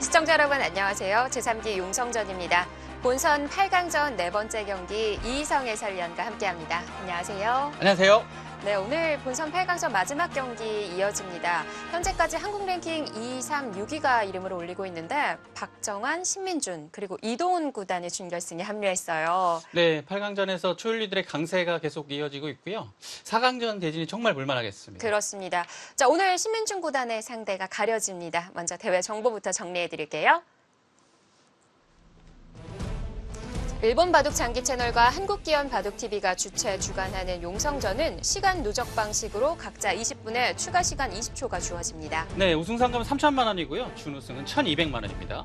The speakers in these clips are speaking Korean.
시청자 여러분 안녕하세요. 제3기 용성전입니다. 본선 8강전 네 번째 경기 이희성 해설위원과 함께합니다. 안녕하세요. 안녕하세요. 네, 오늘 본선 8강전 마지막 경기 이어집니다. 현재까지 한국 랭킹 2, 3, 6위가 이름을 올리고 있는데 박정환, 신민준 그리고 이동훈 구단이 준결승에 합류했어요. 네, 8강전에서 초연리들의 강세가 계속 이어지고 있고요. 4강전 대진이 정말 볼만하겠습니다. 그렇습니다. 자, 오늘 신민준 구단의 상대가 가려집니다. 먼저 대회 정보부터 정리해드릴게요. 일본 바둑 장기 채널과 한국기원 바둑TV가 주최 주관하는 용성전은 시간 누적 방식으로 각자 20분에 추가 시간 20초가 주어집니다. 네, 우승 상금은 3천만 원이고요. 준우승은 1,200만 원입니다.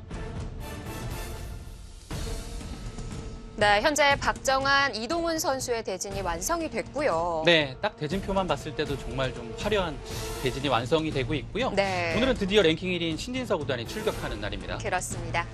네, 현재 박정환, 이동훈 선수의 대진이 완성이 됐고요. 네, 딱 대진표만 봤을 때도 정말 좀 화려한 대진이 완성이 되고 있고요. 네. 오늘은 드디어 랭킹 1위인 신진서 구단이 출격하는 날입니다. 그렇습니다.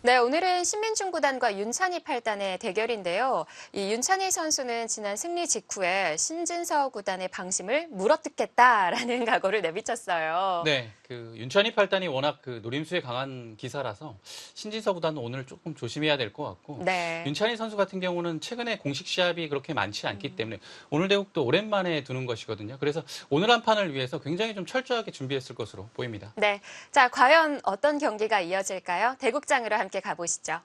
네, 오늘은 신민준 구단과 윤찬희 8단의 대결인데요. 이 윤찬희 선수는 지난 승리 직후에 신진서 구단의 방심을 물어뜯겠다라는 각오를 내비쳤어요. 네, 윤찬희 8단이 워낙 노림수에 강한 기사라서 신진서 구단은 오늘 조금 조심해야 될 것 같고 네. 윤찬희 선수 같은 경우는 최근에 공식 시합이 그렇게 많지 않기 때문에 오늘 대국도 오랜만에 두는 것이거든요. 그래서 오늘 한 판을 위해서 굉장히 좀 철저하게 준비했을 것으로 보입니다. 네, 자 과연 어떤 경기가 이어질까요? 대국장으로 함께 가보시죠.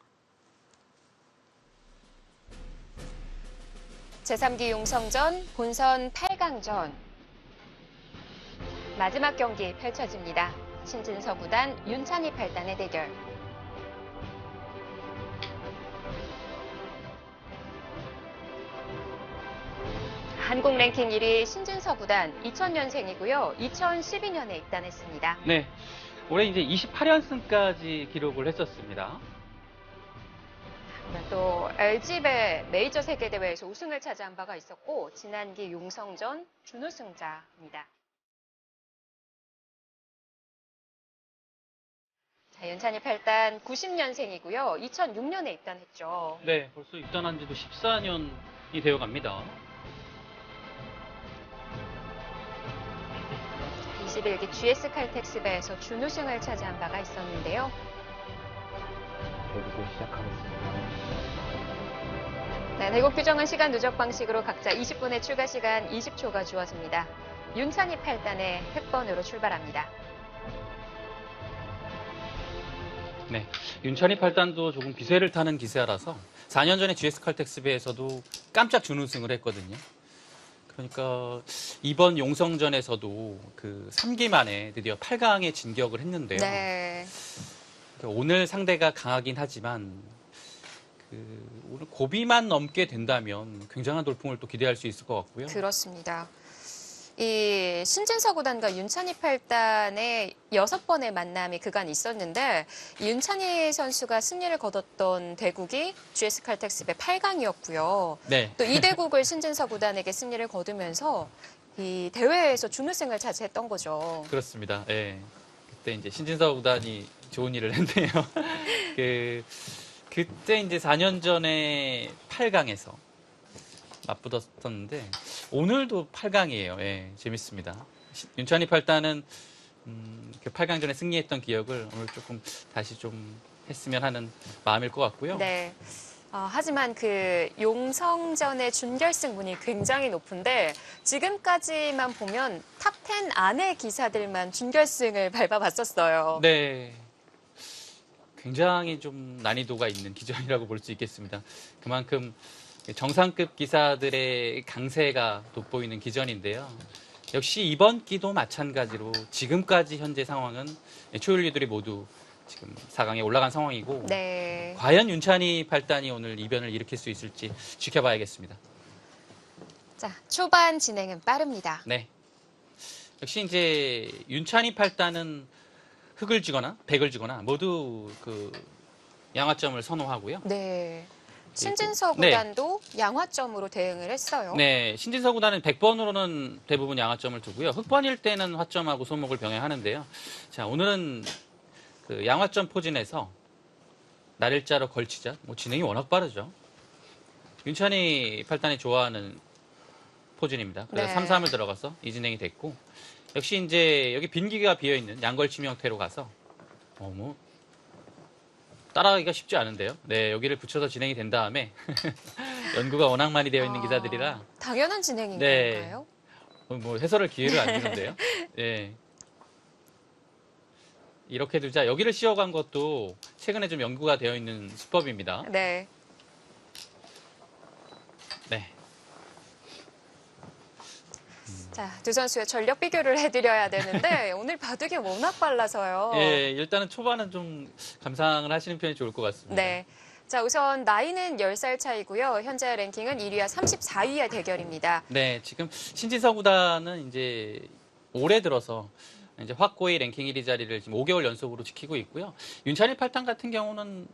제3기 용성전 본선 8강전 마지막 경기 펼쳐집니다. 신진서 구단, 윤찬희 8단의 대결. 한국 랭킹 1위 신진서 구단 2000년생이고요. 2012년에 입단했습니다. 네, 올해 이제 28연승까지 기록을 했었습니다. 또 LG배 메이저 세계대회에서 우승을 차지한 바가 있었고 지난기 용성전 준우승자입니다. 자, 윤찬희 8단 90년생이고요. 2006년에 입단했죠. 네, 벌써 입단한 지도 14년이 되어 갑니다. 21기 GS 칼텍스배에서 준우승을 차지한 바가 있었는데요. 대국을 시작하겠습니다. 네, 대국 규정은 시간 누적 방식으로 각자 20분의 추가 시간 20초가 주어집니다. 윤찬희 8단의 획번으로 출발합니다. 네, 윤찬희 8단도 조금 기세를 타는 기세라서 4년 전에 GS 칼텍스배에서도 깜짝 준우승을 했거든요. 그러니까 이번 용성전에서도 3기 만에 드디어 8강에 진격을 했는데요. 네. 오늘 상대가 강하긴 하지만 오늘 고비만 넘게 된다면 굉장한 돌풍을 또 기대할 수 있을 것 같고요. 그렇습니다. 이 신진서 구단과 윤찬희 8단의 6번의 만남이 그간 있었는데 이 윤찬희 선수가 승리를 거뒀던 대국이 GS 칼텍스배 8강이었고요. 네. 또 이 대국을 신진서 구단에게 승리를 거두면서 이 대회에서 준우승을 차지했던 거죠. 그렇습니다. 예. 그때 이제 신진서 구단이 좋은 일을 했네요. 그때 이제 4년 전에 8강에서 맞붙었었는데 오늘도 8강이에요. 예, 재밌습니다. 윤찬희 8단은 그 8강전에 승리했던 기억을 오늘 조금 다시 좀 했으면 하는 마음일 것 같고요. 네. 하지만 용성전의 준결승 문이 굉장히 높은데 지금까지만 보면 탑10 안의 기사들만 준결승을 밟아봤었어요. 네. 굉장히 좀 난이도가 있는 기전이라고 볼 수 있겠습니다. 그만큼 정상급 기사들의 강세가 돋보이는 기전인데요. 역시 이번 기도 마찬가지로 지금까지 현재 상황은 초연리들이 모두 지금 4강에 올라간 상황이고 네. 과연 윤찬희 8단이 오늘 이변을 일으킬 수 있을지 지켜봐야겠습니다. 자, 초반 진행은 빠릅니다. 네. 역시 이제 윤찬희 8단은 흑을 지거나 백을 지거나 모두 양화점을 선호하고요. 네. 신진서 네. 구단도 양화점으로 대응을 했어요. 네, 신진서 구단은 100번으로는 대부분 양화점을 두고요. 흑번일 때는 화점하고 소목을 병행하는데요. 자, 오늘은 양화점 포진에서 날일자로 걸치자. 진행이 워낙 빠르죠. 윤찬희 8단이 좋아하는 포진입니다. 그래서 네. 3-3을 들어가서 이 진행이 됐고 역시 이제 여기 빈기가 비어 있는 양걸침 형태로 가서 뭐 따라가기가 쉽지 않은데요. 네, 여기를 붙여서 진행이 된 다음에 연구가 워낙 많이 되어 있는 기사들이라 당연한 진행인 네. 건가요? 뭐 해설을 기회를 안 주는데요. 네. 이렇게 두자 여기를 씌워간 것도 최근에 좀 연구가 되어 있는 수법입니다. 네. 네. 자, 두 선수의 전력 비교를 해드려야 되는데 오늘 바둑이 워낙 빨라서요. 예, 일단은 초반은 좀 감상을 하시는 편이 좋을 것 같습니다. 네. 자, 우선 나이는 10살 차이고요. 현재 랭킹은 1위와 34위의 대결입니다. 네, 지금 신진서 구단은 이제 올해 들어서 이제 확고히 랭킹 1위 자리를 지금 5개월 연속으로 지키고 있고요. 윤찬일 팔당 같은 경우는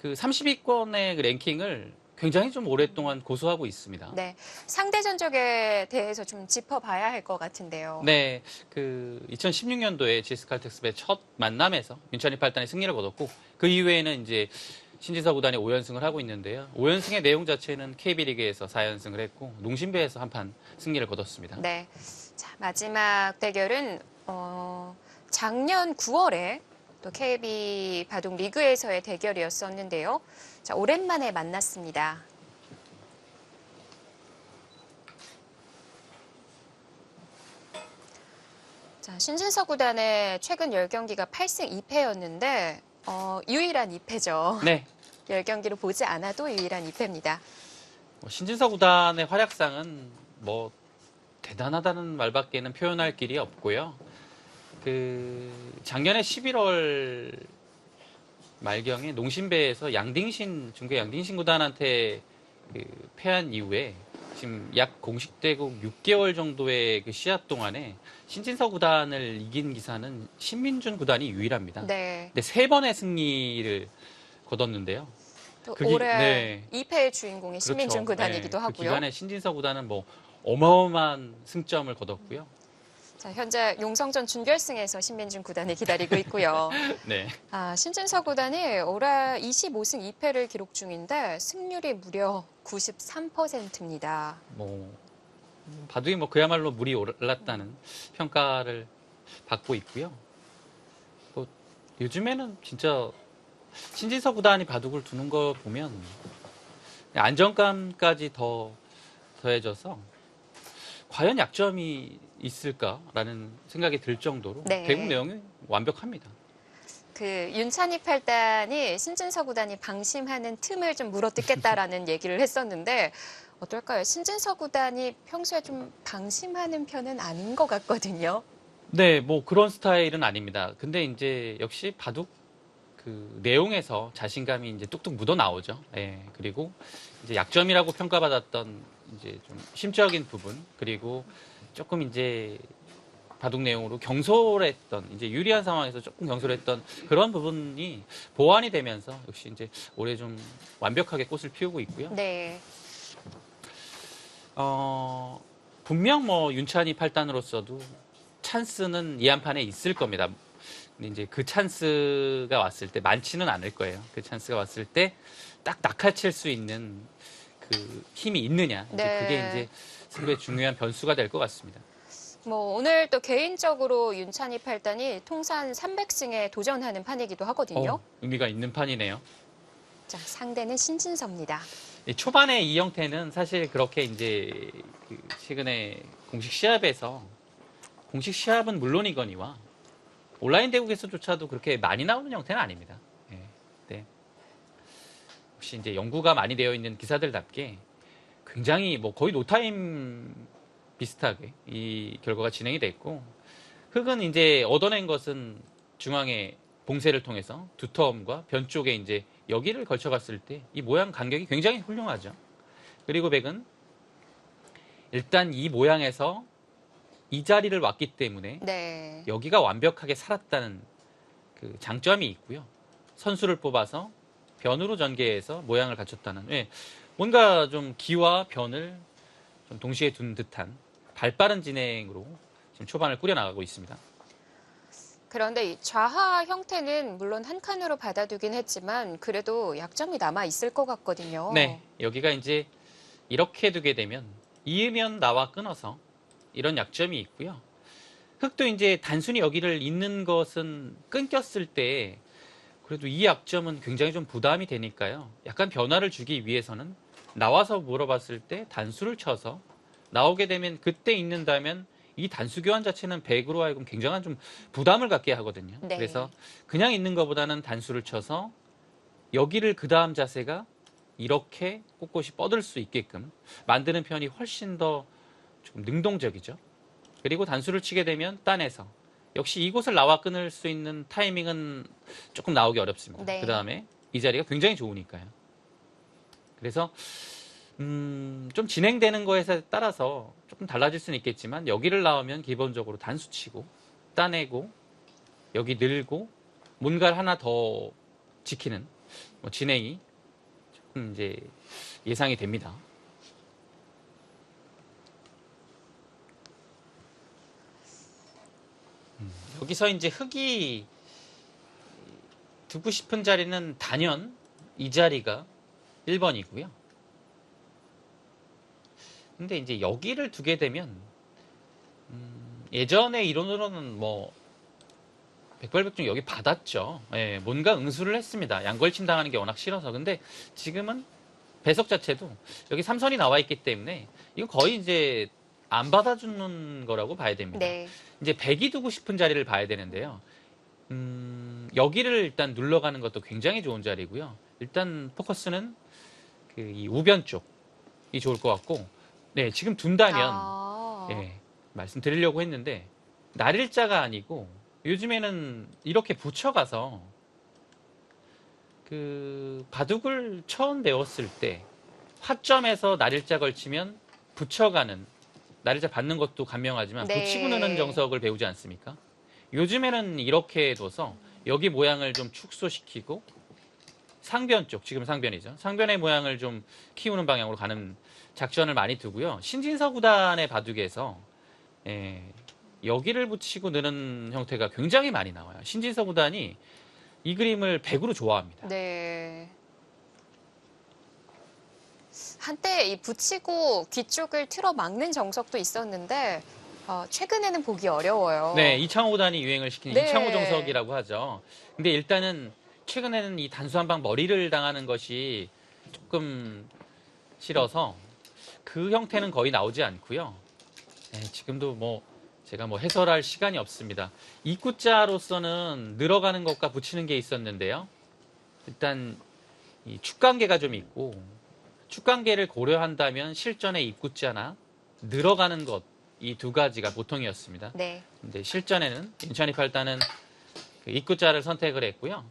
그 30위권의 그 랭킹을 굉장히 좀 오랫동안 고수하고 있습니다. 네. 상대 전적에 대해서 좀 짚어봐야 할 것 같은데요. 네, 그 2016년도에 GS 칼텍스의 첫 만남에서 윤찬일 팔단이 승리를 거뒀고 그 이후에는 이제 신진서 구단이 5연승을 하고 있는데요. 5연승의 내용 자체는 KB리그에서 4연승을 했고 농심배에서 한 판 승리를 거뒀습니다. 네. 자, 마지막 대결은 작년 9월에 또 KB 바둑 리그에서의 대결이었었는데요. 자, 오랜만에 만났습니다. 자, 신진서 구단의 최근 10경기가 8승 2패였는데 유일한 2패죠. 네, 10경기를 보지 않아도 유일한 2패입니다. 신진서 구단의 활약상은 뭐 대단하다는 말밖에는 표현할 길이 없고요. 그 작년에 11월 말경에 농심배에서 양딩신 중계 양딩신 구단한테 그 패한 이후에 지금 약 공식되고 6개월 정도의 그 시합 동안에 신진서 구단을 이긴 기사는 신민준 구단이 유일합니다. 네. 근데 3번의 승리를 거뒀는데요. 또 그게- 올해 네. 2패의 주인공이 신민준 그렇죠. 구단이기도 네, 그 하고요. 기간에 신진서 구단은 뭐 어마어마한 승점을 거뒀고요. 자, 현재 용성전 준결승에서 신민준 구단이 기다리고 있고요. 네. 아, 신진서 구단이 올해 25승 2패를 기록 중인데 승률이 무려 93%입니다. 뭐 바둑이 뭐 그야말로 물이 올랐다는 평가를 받고 있고요. 뭐 요즘에는 진짜 신진서 구단이 바둑을 두는 거 보면 안정감까지 더해져서 과연 약점이 있을까라는 생각이 들 정도로 네. 대국 내용이 완벽합니다. 그 윤찬희 팔단이 신진서 구단이 방심하는 틈을 좀 물어뜯겠다라는 얘기를 했었는데 어떨까요? 신진서 구단이 평소에 좀 방심하는 편은 아닌 것 같거든요. 네, 뭐 그런 스타일은 아닙니다. 근데 이제 역시 바둑 그 내용에서 자신감이 이제 뚝뚝 묻어 나오죠. 예, 그리고 이제 약점이라고 평가받았던 이제 좀 심적인 부분 그리고 조금 이제 바둑 내용으로 경솔했던 이제 유리한 상황에서 조금 경솔했던 그런 부분이 보완이 되면서 역시 이제 올해 좀 완벽하게 꽃을 피우고 있고요. 네. 분명 뭐 윤찬이 팔단으로서도 찬스는 이 한 판에 있을 겁니다. 근데 이제 그 찬스가 왔을 때 많지는 않을 거예요. 그 찬스가 왔을 때 딱 낚아챌 수 있는 그 힘이 있느냐. 이제 네. 그게 이제 승부의 중요한 변수가 될 것 같습니다. 뭐 오늘 또 개인적으로 윤찬희 팔단이 통산 300승에 도전하는 판이기도 하거든요. 의미가 있는 판이네요. 자, 상대는 신진서입니다. 이 초반에 이 형태는 사실 그렇게 이제 그 최근에 공식 시합은 물론이거니와 온라인 대국에서조차도 그렇게 많이 나오는 형태는 아닙니다. 예, 네. 혹시 이제 연구가 많이 되어 있는 기사들답게 굉장히 뭐 거의 노타임 비슷하게 이 결과가 진행이 됐고 흑은 이제 얻어낸 것은 중앙의 봉쇄를 통해서 두텀과 변 쪽에 이제 여기를 걸쳐갔을 때 이 모양 간격이 굉장히 훌륭하죠. 그리고 백은 일단 이 모양에서 이 자리를 왔기 때문에 네. 여기가 완벽하게 살았다는 그 장점이 있고요. 선수를 뽑아서 변으로 전개해서 모양을 갖췄다는 뭔가 좀 기와 변을 좀 동시에 둔 듯한 발빠른 진행으로 지금 초반을 꾸려나가고 있습니다. 그런데 이 좌하 형태는 물론 한 칸으로 받아두긴 했지만 그래도 약점이 남아 있을 것 같거든요. 네, 여기가 이제 이렇게 두게 되면 이으면 나와 끊어서 이런 약점이 있고요. 흑도 이제 단순히 여기를 잇는 것은 끊겼을 때 그래도 이 약점은 굉장히 좀 부담이 되니까요. 약간 변화를 주기 위해서는 나와서 물어봤을 때 단수를 쳐서 나오게 되면 그때 잇는다면 이 단수 교환 자체는 백으로 하여금 굉장한 좀 부담을 갖게 하거든요. 네. 그래서 그냥 있는 것보다는 단수를 쳐서 여기를 그 다음 자세가 이렇게 꼿꼿이 뻗을 수 있게끔 만드는 편이 훨씬 더 조금 능동적이죠. 그리고 단수를 치게 되면 딴에서 역시 이곳을 나와 끊을 수 있는 타이밍은 조금 나오기 어렵습니다. 네. 그 다음에 이 자리가 굉장히 좋으니까요. 그래서 좀 진행되는 거에 따라서 조금 달라질 수는 있겠지만 여기를 나오면 기본적으로 단수 치고 따내고 여기 늘고 뭔가를 하나 더 지키는 뭐 진행이 조금 이제 예상이 됩니다. 여기서 이제 흑이 두고 싶은 자리는 단연 이 자리가 1번이고요. 근데 이제 여기를 두게 되면 예전의 이론으로는 뭐 백발백중 여기 받았죠. 예, 뭔가 응수를 했습니다. 양걸침 당하는 게 워낙 싫어서. 근데 지금은 배석 자체도 여기 삼선이 나와 있기 때문에 이건 거의 이제 안 받아주는 거라고 봐야 됩니다. 네. 이제 백이 두고 싶은 자리를 봐야 되는데요. 여기를 일단 눌러가는 것도 굉장히 좋은 자리고요. 일단 포커스는 그 이 우변 쪽이 좋을 것 같고, 네, 지금 둔다면 예, 말씀드리려고 했는데 날일자가 아니고 요즘에는 이렇게 붙여가서 그 바둑을 처음 배웠을 때 화점에서 날일자 걸치면 붙여가는 날일자 받는 것도 간명하지만 네. 붙이고 느는 정석을 배우지 않습니까? 요즘에는 이렇게 둬서 여기 모양을 좀 축소시키고 상변 쪽, 지금 상변이죠. 상변의 모양을 좀 키우는 방향으로 가는 작전을 많이 두고요. 신진서 구단의 바둑에서 여기를 붙이고 느는 형태가 굉장히 많이 나와요. 신진서 구단이 이 그림을 100으로 좋아합니다. 네. 한때 이 붙이고 귀 쪽을 틀어 막는 정석도 있었는데 최근에는 보기 어려워요. 네, 이창호 구단이 유행을 시킨 네. 이창호 정석이라고 하죠. 근데 일단은 최근에는 이 단수 한 방 머리를 당하는 것이 조금 싫어서 그 형태는 거의 나오지 않고요. 네, 지금도 뭐 제가 뭐 해설할 시간이 없습니다. 입구자로서는 늘어가는 것과 붙이는 게 있었는데요. 일단 이 축관계가 좀 있고 축관계를 고려한다면 실전의 입구자나 늘어가는 것 이 두 가지가 보통이었습니다. 네. 근데 실전에는 인천이 팔단은 그 입구자를 선택을 했고요.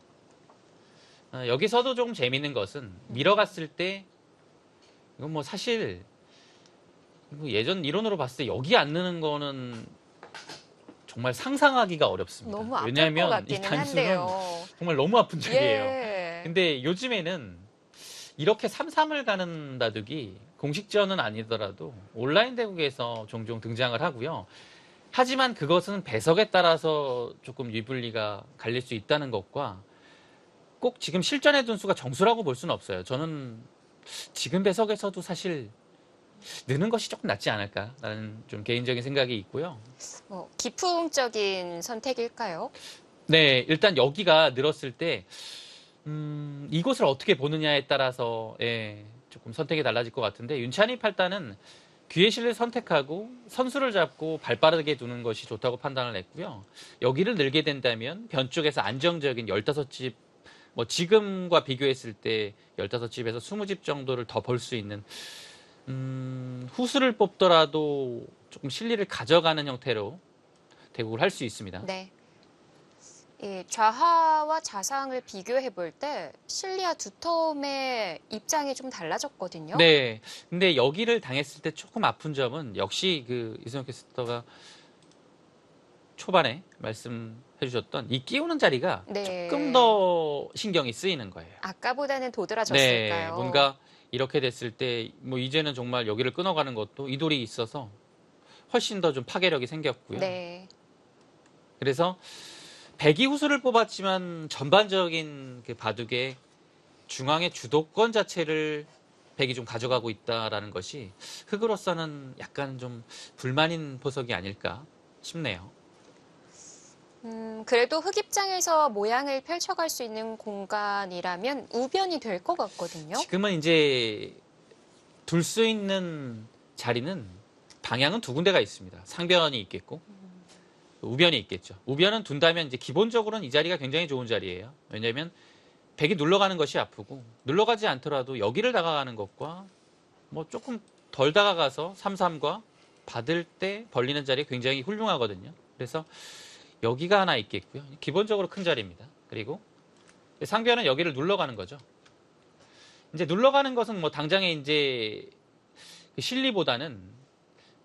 여기서도 조금 재밌는 것은 밀어갔을 때 이건 뭐 사실 예전 이론으로 봤을 때 여기 안 넣는 거는 정말 상상하기가 어렵습니다. 너무 아플 것 왜냐하면 이 같기는 단수는 한데요. 정말 너무 아픈 자리예요. 예. 근데 요즘에는 이렇게 3-3을 가는 바둑이 공식전은 아니더라도 온라인 대국에서 종종 등장을 하고요. 하지만 그것은 배석에 따라서 조금 유불리가 갈릴 수 있다는 것과 꼭 지금 실전에 둔 수가 정수라고 볼 수는 없어요. 저는 지금 배석에서도 사실 느는 것이 조금 낫지 않을까라는 좀 개인적인 생각이 있고요. 뭐 기풍적인 선택일까요? 네, 일단 여기가 늘었을 때 이곳을 어떻게 보느냐에 따라서 조금 선택이 달라질 것 같은데 윤찬희 팔단은 귀의 실을 선택하고 선수를 잡고 발 빠르게 두는 것이 좋다고 판단을 했고요. 여기를 늘게 된다면 변 쪽에서 안정적인 15집 뭐 지금과 비교했을 때 15집에서 20집 정도를 더 볼 수 있는 후수를 뽑더라도 조금 실리를 가져가는 형태로 대국을 할 수 있습니다. 네. 이 좌하와 좌상을 비교해 볼 때 실리아 두텀의 입장이 좀 달라졌거든요. 네. 근데 여기를 당했을 때 조금 아픈 점은 역시 그 이승엽 캐스터가 초반에 말씀해 주셨던 이 끼우는 자리가 네. 조금 더 신경이 쓰이는 거예요. 아까보다는 네. 도드라졌을까요? 뭔가 이렇게 됐을 때 뭐 이제는 정말 여기를 끊어가는 것도 이 돌이 있어서 훨씬 더 좀 파괴력이 생겼고요. 네. 그래서 백이 후수를 뽑았지만 전반적인 그 바둑의 중앙의 주도권 자체를 백이 좀 가져가고 있다라는 것이 흑으로서는 약간 좀 불만인 포석이 아닐까 싶네요. 그래도 흙 입장에서 모양을 펼쳐갈 수 있는 공간이라면 우변이 될 것 같거든요. 지금은 이제 둘 수 있는 자리는 방향은 두 군데가 있습니다. 상변이 있겠고 우변이 있겠죠. 우변은 둔다면 이제 기본적으로는 이 자리가 굉장히 좋은 자리예요. 왜냐하면 백이 눌러가는 것이 아프고 눌러가지 않더라도 여기를 다가가는 것과 뭐 조금 덜 다가가서 3-3과 받을 때 벌리는 자리가 굉장히 훌륭하거든요. 그래서 여기가 하나 있겠고요. 기본적으로 큰 자리입니다. 그리고 상변은 여기를 눌러가는 거죠. 이제 눌러가는 것은 뭐 당장에 이제 실리보다는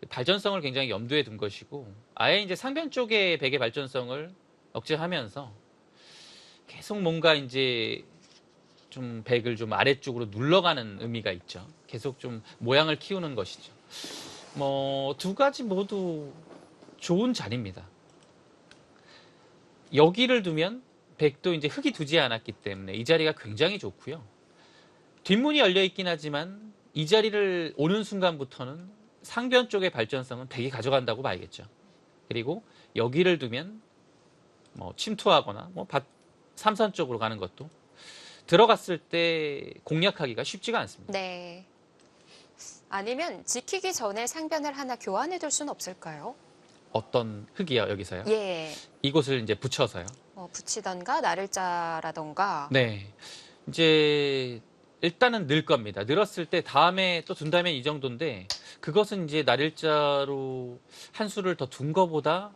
발전성을 굉장히 염두에 둔 것이고 아예 이제 상변 쪽의 백의 발전성을 억제하면서 계속 뭔가 이제 좀 백을 좀 아래쪽으로 눌러가는 의미가 있죠. 계속 좀 모양을 키우는 것이죠. 뭐 두 가지 모두 좋은 자리입니다. 여기를 두면 백도 이제 흙이 두지 않았기 때문에 이 자리가 굉장히 좋고요. 뒷문이 열려 있긴 하지만 이 자리를 오는 순간부터는 상변 쪽의 발전성은 백이 가져간다고 봐야겠죠. 그리고 여기를 두면 뭐 침투하거나 뭐 삼선 쪽으로 가는 것도 들어갔을 때 공략하기가 쉽지가 않습니다. 네. 아니면 지키기 전에 상변을 하나 교환해 둘 수는 없을까요? 어떤 흙이요, 여기서요? 예. 이곳을 이제 붙여서요. 붙이던가 나를자라던가. 네. 이제 일단은 늘 겁니다. 늘었을 때 다음에 또 둔다면 이 정도인데 그것은 이제 날일자로 한 수를 더 둔 거보다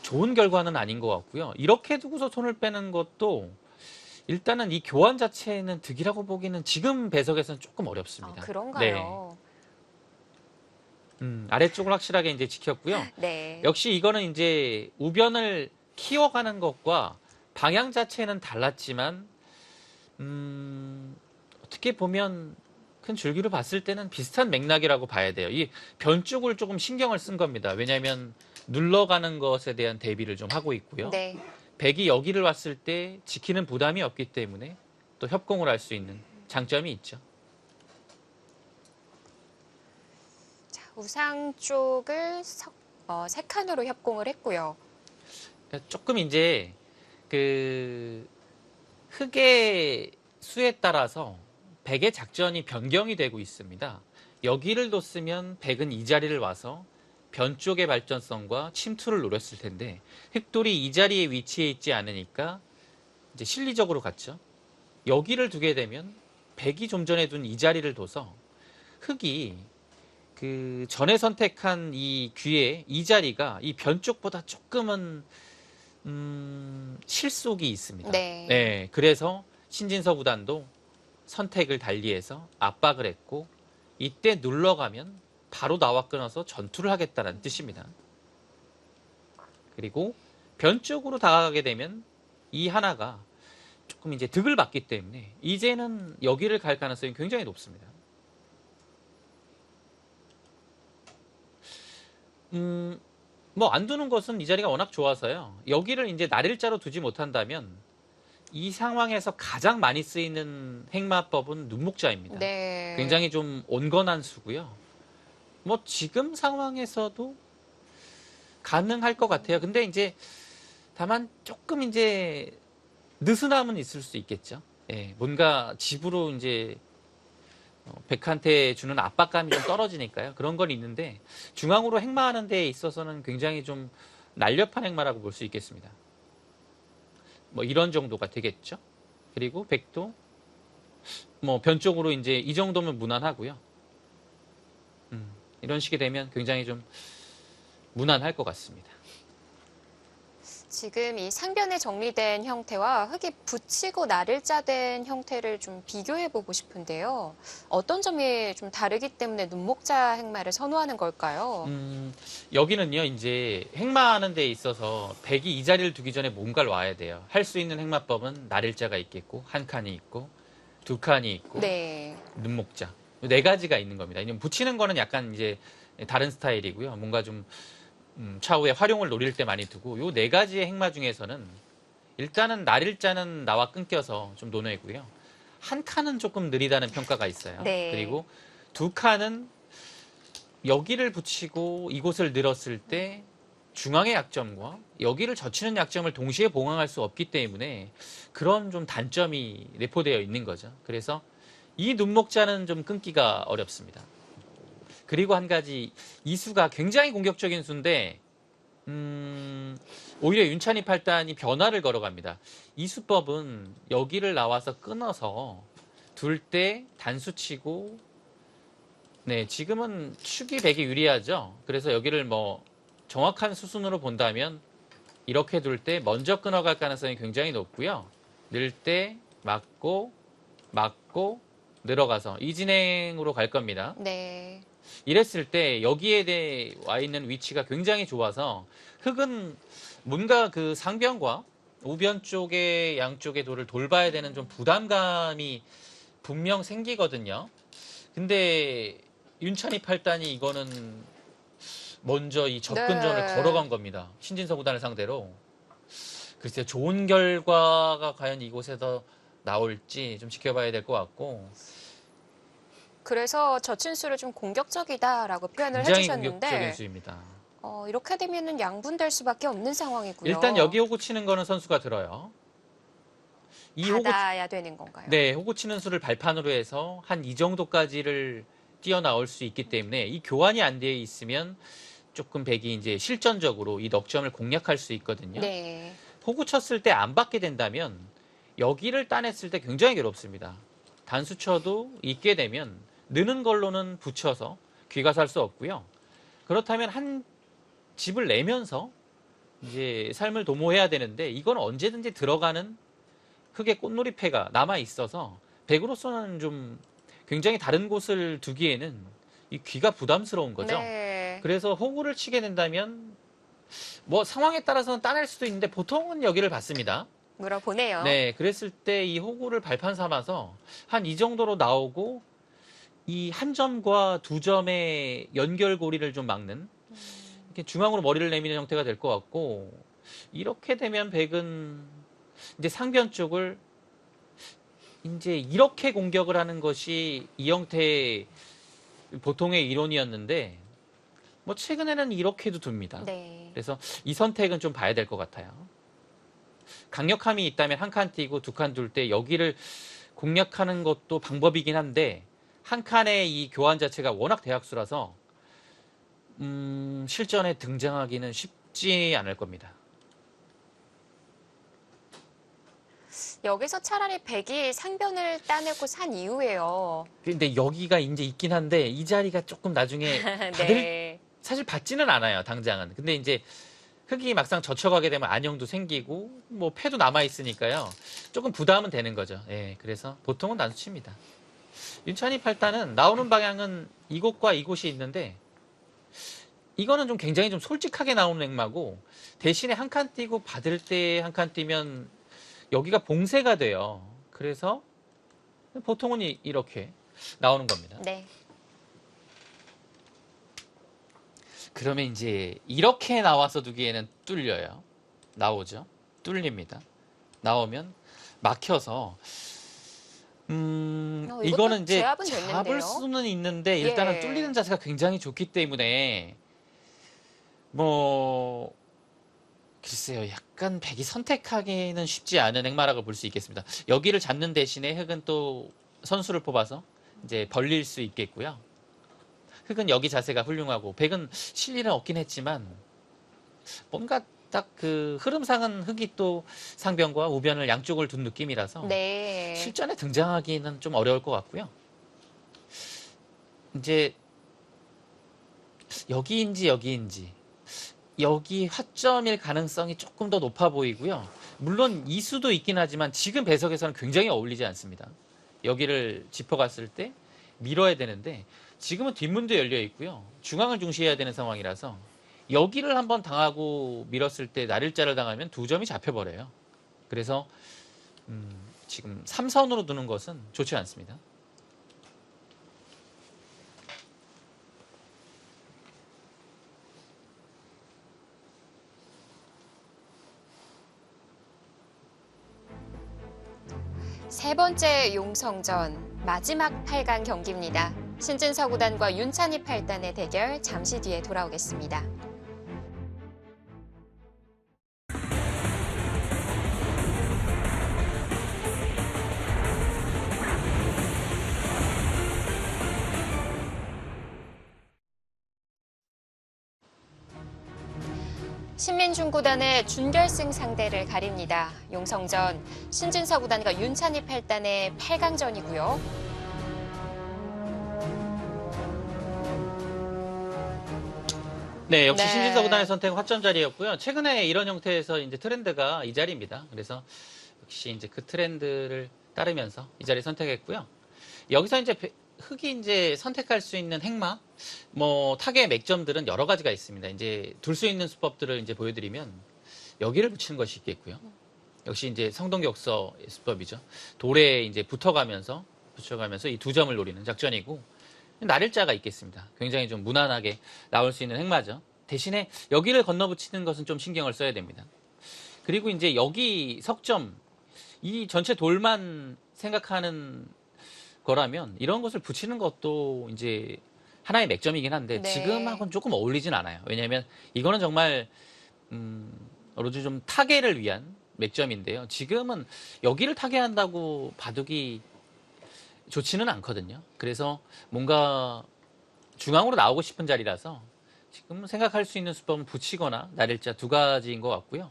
좋은 결과는 아닌 것 같고요. 이렇게 두고서 손을 빼는 것도 일단은 이 교환 자체는 득이라고 보기는 지금 배석에서는 조금 어렵습니다. 그런가요? 네. 아래쪽을 확실하게 이제 지켰고요. 네. 역시 이거는 이제 우변을 키워가는 것과 방향 자체는 달랐지만 어떻게 보면 큰 줄기로 봤을 때는 비슷한 맥락이라고 봐야 돼요. 이 변 쪽을 조금 신경을 쓴 겁니다. 왜냐하면 눌러가는 것에 대한 대비를 좀 하고 있고요. 네. 백이 여기를 왔을 때 지키는 부담이 없기 때문에 또 협공을 할 수 있는 장점이 있죠. 자, 우상 쪽을 세 칸으로 협공을 했고요. 그러니까 조금 이제 그 흙의 수에 따라서 백의 작전이 변경이 되고 있습니다. 여기를 뒀으면 백은 이 자리를 와서 변 쪽의 발전성과 침투를 노렸을 텐데 흙돌이 이 자리에 위치해 있지 않으니까 이제 실리적으로 갔죠. 여기를 두게 되면 백이 좀 전에 둔 이 자리를 둬서 흙이 그 전에 선택한 이 귀에 이 자리가 이 변 쪽보다 조금은 실속이 있습니다. 네. 그래서 신진서 구단도 선택을 달리해서 압박을 했고 이때 눌러가면 바로 나와 끊어서 전투를 하겠다는 뜻입니다. 그리고 변 쪽으로 다가가게 되면 이 하나가 조금 이제 득을 받기 때문에 이제는 여기를 갈 가능성이 굉장히 높습니다. 뭐 안 두는 것은 이 자리가 워낙 좋아서요. 여기를 이제 날일자로 두지 못한다면 이 상황에서 가장 많이 쓰이는 행마법은 눈목자입니다. 네. 굉장히 좀 온건한 수고요. 뭐 지금 상황에서도 가능할 것 같아요. 근데 이제 다만 조금 이제 느슨함은 있을 수 있겠죠. 예, 뭔가 집으로 이제 백한테 주는 압박감이 좀 떨어지니까요. 그런 건 있는데 중앙으로 행마하는 데 있어서는 굉장히 좀 날렵한 행마라고 볼 수 있겠습니다. 뭐 이런 정도가 되겠죠. 그리고 백도 뭐 변 쪽으로 이제 이 정도면 무난하고요. 이런 식이 되면 굉장히 좀 무난할 것 같습니다. 지금 이 상변에 정리된 형태와 흙이 붙이고 나를자된 형태를 좀 비교해 보고 싶은데요. 어떤 점이 좀 다르기 때문에 눈목자 행마를 선호하는 걸까요? 여기는요, 이제 행마하는 데 있어서 백이 이 자리를 두기 전에 뭔가를 와야 돼요. 할 수 있는 행마법은 나를자가 있겠고, 한 칸이 있고, 두 칸이 있고, 네. 눈목자. 네 가지가 있는 겁니다. 붙이는 거는 약간 이제 다른 스타일이고요. 뭔가 좀 차후에 활용을 노릴 때 많이 두고 요 네 가지의 행마 중에서는 일단은 날일자는 나와 끊겨서 좀 논외고요. 한 칸은 조금 느리다는 평가가 있어요. 네. 그리고 두 칸은 여기를 붙이고 이곳을 늘었을 때 중앙의 약점과 여기를 젖히는 약점을 동시에 봉합할 수 없기 때문에 그런 좀 단점이 내포되어 있는 거죠. 그래서 이 눈목자는 좀 끊기가 어렵습니다. 그리고 한 가지, 이 수가 굉장히 공격적인 수인데 오히려 윤찬희 팔단이 변화를 걸어갑니다. 이 수법은 여기를 나와서 끊어서 둘 때 단수 치고, 네, 지금은 축이 백이 유리하죠. 그래서 여기를 뭐 정확한 수순으로 본다면 이렇게 둘 때 먼저 끊어갈 가능성이 굉장히 높고요. 늘 때 맞고 늘어가서 이 진행으로 갈 겁니다. 네. 이랬을 때 여기에 대해 와 있는 위치가 굉장히 좋아서 흙은 뭔가 그 상변과 우변 쪽의 양쪽의 돌을 돌봐야 되는 좀 부담감이 분명 생기거든요. 근데 윤찬희 팔단이 이거는 먼저 이 접근전을 네. 걸어간 겁니다. 신진서 구단을 상대로. 글쎄요, 좋은 결과가 과연 이곳에서 나올지 좀 지켜봐야 될 것 같고, 그래서 저친수를 좀 공격적이다라고 표현을 굉장히 공격적인 해주셨는데 수입니다. 이렇게 되면은 양분될 수밖에 없는 상황이고요. 일단 여기 호구 치는 거는 선수가 들어요. 이 호구, 받아야 되는 건가요? 네, 호구 치는 수를 발판으로 해서 한 이 정도까지를 뛰어나올 수 있기 때문에 이 교환이 안 되어 있으면 조금 백이 이제 실전적으로 이 넉점을 공략할 수 있거든요. 네. 호구 쳤을 때 안 받게 된다면 여기를 따냈을 때 굉장히 괴롭습니다. 단수 쳐도 있게 되면 느는 걸로는 붙여서 귀가 살 수 없고요. 그렇다면 한 집을 내면서 이제 삶을 도모해야 되는데 이건 언제든지 들어가는 흙의 꽃놀이패가 남아 있어서 백으로서는 좀 굉장히 다른 곳을 두기에는 이 귀가 부담스러운 거죠. 네. 그래서 호구를 치게 된다면 뭐 상황에 따라서는 따낼 수도 있는데 보통은 여기를 받습니다. 물어보네요. 네, 그랬을 때 이 호구를 발판 삼아서 한 이 정도로 나오고 이 한 점과 두 점의 연결고리를 좀 막는 이렇게 중앙으로 머리를 내미는 형태가 될 것 같고, 이렇게 되면 백은 이제 상변 쪽을 이제 이렇게 공격을 하는 것이 이 형태의 보통의 이론이었는데 뭐 최근에는 이렇게도 둡니다. 네. 그래서 이 선택은 좀 봐야 될 것 같아요. 강력함이 있다면 한 칸 띄고 두 칸 둘 때 여기를 공략하는 것도 방법이긴 한데 한 칸의 이 교환 자체가 워낙 대학수라서 실전에 등장하기는 쉽지 않을 겁니다. 여기서 차라리 백이 상변을 따내고 산 이후에요. 근데 여기가 이제 있긴 한데 이 자리가 조금 나중에 받을 네. 사실 받지는 않아요, 당장은. 근데 이제 흙이 막상 젖혀가게 되면 안형도 생기고 뭐 패도 남아 있으니까요. 조금 부담은 되는 거죠. 예, 그래서 보통은 단수칩니다. 윤찬희 팔단은 나오는 방향은 이곳과 이곳이 있는데 이거는 좀 굉장히 좀 솔직하게 나오는 액마고 대신에 한 칸 띄고 받을 때 한 칸 띄면 여기가 봉쇄가 돼요. 그래서 보통은 이렇게 나오는 겁니다. 네. 그러면 이제 이렇게 나와서 두기에는 뚫려요. 나오죠. 뚫립니다. 나오면 막혀서 이거는 이제 제압은 잡을 됐는데요. 수는 있는데 일단은 예. 뚫리는 자세가 굉장히 좋기 때문에 뭐 글쎄요. 약간 백이 선택하기는 쉽지 않은 액마라고 볼 수 있겠습니다. 여기를 잡는 대신에 흙은 또 선수를 뽑아서 이제 벌릴 수 있겠고요. 흙은 여기 자세가 훌륭하고 백은 실리는 없긴 했지만 뭔가 딱 그 흐름상은 흙이 또 상변과 우변을 양쪽을 둔 느낌이라서 네. 실전에 등장하기는 좀 어려울 것 같고요. 이제 여기인지 여기 화점일 가능성이 조금 더 높아 보이고요. 물론 이수도 있긴 하지만 지금 배석에서는 굉장히 어울리지 않습니다. 여기를 짚어갔을 때 밀어야 되는데 지금은 뒷문도 열려 있고요. 중앙을 중시해야 되는 상황이라서 여기를 한번 당하고 밀었을 때 날일자를 당하면 두 점이 잡혀버려요. 그래서 지금 3선으로 두는 것은 좋지 않습니다. 세 번째 용성전 마지막 8강 경기입니다. 신진서 구단과 윤찬희 팔단의 대결 잠시 뒤에 돌아오겠습니다. 신민중 구단의 준결승 상대를 가립니다. 용성전 신진서 구단과 윤찬희 8단의 8강전이고요. 네, 역시 네. 신진서 구단의 선택은 확정 자리였고요. 최근에 이런 형태에서 이제 트렌드가 이 자리입니다. 그래서 역시 이제 그 트렌드를 따르면서 이 자리 선택했고요. 여기서 이제 흑이 이제 선택할 수 있는 행마, 뭐 타겟 맥점들은 여러 가지가 있습니다. 이제 둘 수 있는 수법들을 이제 보여드리면 여기를 붙이는 것이 있겠고요. 역시 이제 성동격서 수법이죠. 돌에 이제 붙여가면서 이 두 점을 노리는 작전이고 날일자가 있겠습니다. 굉장히 좀 무난하게 나올 수 있는 행마죠. 대신에 여기를 건너붙이는 것은 좀 신경을 써야 됩니다. 그리고 이제 여기 석점, 이 전체 돌만 생각하는 거라면 이런 것을 붙이는 것도 이제 하나의 맥점이긴 한데 네. 지금하고는 조금 어울리진 않아요. 왜냐하면 이거는 정말 어느덧 좀 타겟을 위한 맥점인데요. 지금은 여기를 타겟한다고 바둑이 좋지는 않거든요. 그래서 뭔가 중앙으로 나오고 싶은 자리라서 지금 생각할 수 있는 수법은 붙이거나 날일자 두 가지인 것 같고요.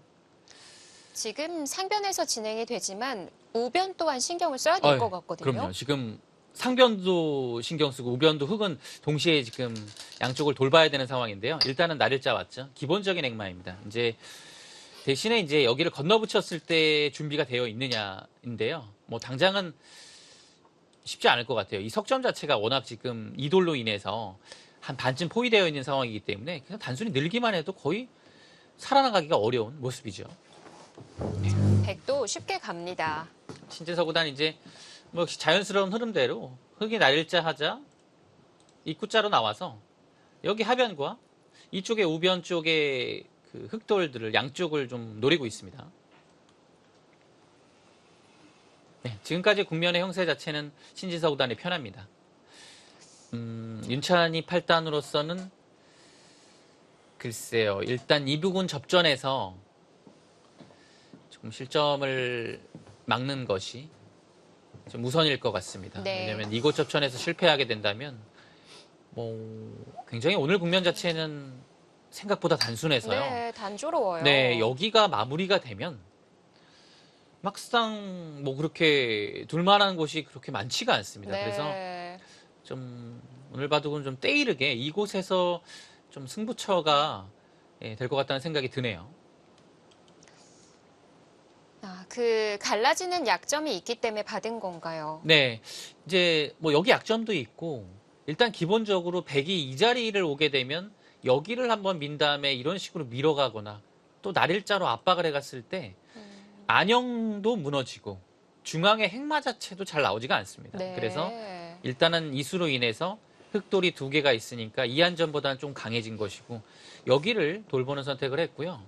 지금 상변에서 진행이 되지만 우변 또한 신경을 써야 될 것 같거든요. 그럼요. 지금 상변도 신경 쓰고 우변도 흑은 동시에 지금 양쪽을 돌봐야 되는 상황인데요. 일단은 날일자 왔죠. 기본적인 행마입니다. 이제 대신에 이제 여기를 건너붙였을 때 준비가 되어 있느냐인데요. 뭐 당장은 쉽지 않을 것 같아요. 이 석점 자체가 워낙 지금 이 돌로 인해서 한 반쯤 포위되어 있는 상황이기 때문에 그냥 단순히 늘기만 해도 거의 살아나가기가 어려운 모습이죠. 백도 쉽게 갑니다. 신진서 구단 이제 뭐 역시 자연스러운 흐름대로 흑이 날일자 하자 입구자로 나와서 여기 하변과 이쪽에 우변 쪽에 그 흑돌들을 양쪽을 좀 노리고 있습니다. 네, 지금까지 국면의 형세 자체는 신진서 구단이 편합니다. 윤찬희 8단으로서는 글쎄요. 일단 이 부분 접전에서 조금 실점을 막는 것이 좀 우선일 것 같습니다. 네. 왜냐하면 이곳 접전에서 실패하게 된다면 뭐 굉장히 오늘 국면 자체는 생각보다 단순해서요. 네, 단조로워요. 네, 여기가 마무리가 되면 막상 뭐 그렇게 둘만한 곳이 그렇게 많지가 않습니다. 네. 그래서 좀 오늘 바둑은 좀 때이르게 이곳에서 좀 승부처가 될 것 같다는 생각이 드네요. 그 갈라지는 약점이 있기 때문에 받은 건가요? 네, 이제 뭐 여기 약점도 있고 일단 기본적으로 백이 이 자리를 오게 되면 여기를 한번 민 다음에 이런 식으로 밀어가거나 또 날일자로 압박을 해갔을 때 안영도 무너지고 중앙의 행마 자체도 잘 나오지가 않습니다. 네. 그래서 일단은 이수로 인해서 흑돌이 두 개가 있으니까 이한전보다는 좀 강해진 것이고 여기를 돌보는 선택을 했고요.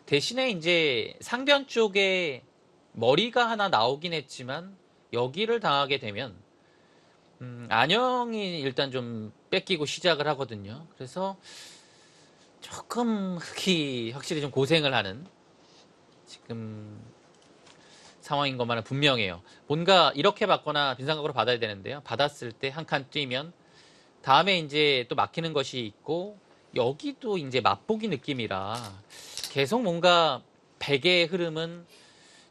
대신에 이제 상변 쪽에 머리가 하나 나오긴 했지만 여기를 당하게 되면 안영이 일단 좀 뺏기고 시작을 하거든요. 그래서 조금 흑이 확실히 좀 고생을 하는 지금 상황인 것만은 분명해요. 뭔가 이렇게 받거나 빈상각으로 받아야 되는데요. 받았을 때 한 칸 뛰면 다음에 이제 또 막히는 것이 있고 여기도 이제 맛보기 느낌이라 계속 뭔가 백의 흐름은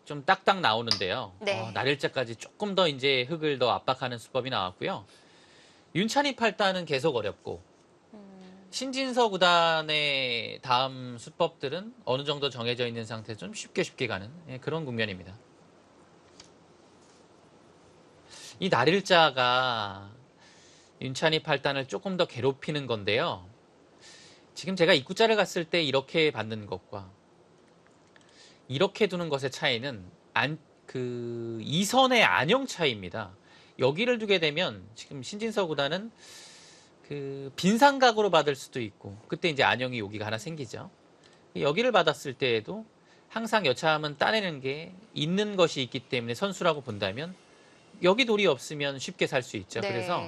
좀 딱딱 나오는데요. 네. 날일자까지 조금 더 이제 흑을 더 압박하는 수법이 나왔고요. 윤찬희 8단은 계속 어렵고 신진서 구단의 다음 수법들은 어느 정도 정해져 있는 상태에서 좀 쉽게 가는 그런 국면입니다. 이 날일자가 윤찬희 8단을 조금 더 괴롭히는 건데요. 지금 제가 입구자를 갔을 때 이렇게 받는 것과 이렇게 두는 것의 차이는 이 선의 안형 차이입니다. 여기를 두게 되면 지금 신진서 구단은 그 빈상각으로 받을 수도 있고 그때 이제 안형이 여기가 하나 생기죠. 여기를 받았을 때에도 항상 여차하면 따내는 게 있는 것이 있기 때문에 선수라고 본다면 여기 돌이 없으면 쉽게 살 수 있죠. 네. 그래서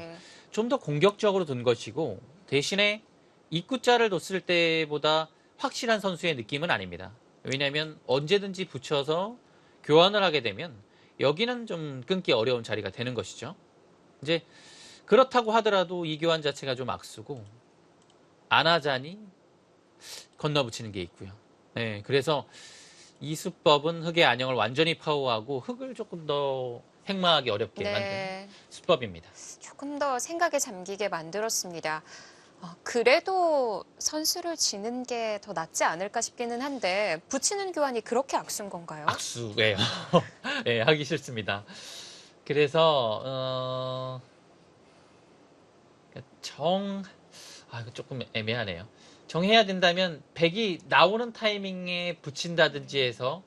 좀 더 공격적으로 둔 것이고 대신에 입구자를 뒀을 때보다 확실한 선수의 느낌은 아닙니다. 왜냐하면 언제든지 붙여서 교환을 하게 되면 여기는 좀 끊기 어려운 자리가 되는 것이죠. 이제 그렇다고 하더라도 이 교환 자체가 좀 악수고 안 하자니 건너붙이는 게 있고요. 네, 그래서 이 수법은 흙의 안형을 완전히 파호하고 흙을 조금 더 행마하기 어렵게 만든 네. 수법입니다. 조금 더 생각에 잠기게 만들었습니다. 그래도 선수를 지는 게 더 낫지 않을까 싶기는 한데 붙이는 교환이 그렇게 악순 건가요? 악수예요. 네, 하기 싫습니다. 그래서 이거 조금 애매하네요. 정해야 된다면 백이 나오는 타이밍에 붙인다든지 해서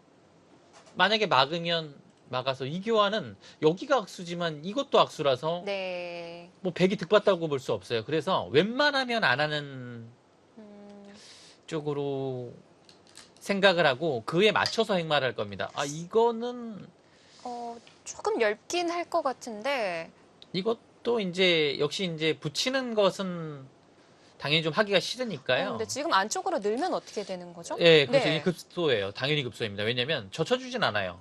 만약에 막으면 막아서 이 교환은 여기가 악수지만 이것도 악수라서 네. 뭐 백이 득봤다고 볼 수 없어요. 그래서 웬만하면 안 하는 음, 쪽으로 생각을 하고 그에 맞춰서 행마를 할 겁니다. 이거는 조금 얇긴 할 것 같은데 이것도 이제 역시 이제 붙이는 것은 당연히 좀 하기가 싫으니까요. 근데 지금 안쪽으로 늘면 어떻게 되는 거죠? 예, 그렇죠. 네. 이 급소예요. 당연히 급소입니다. 왜냐면 젖혀주진 않아요.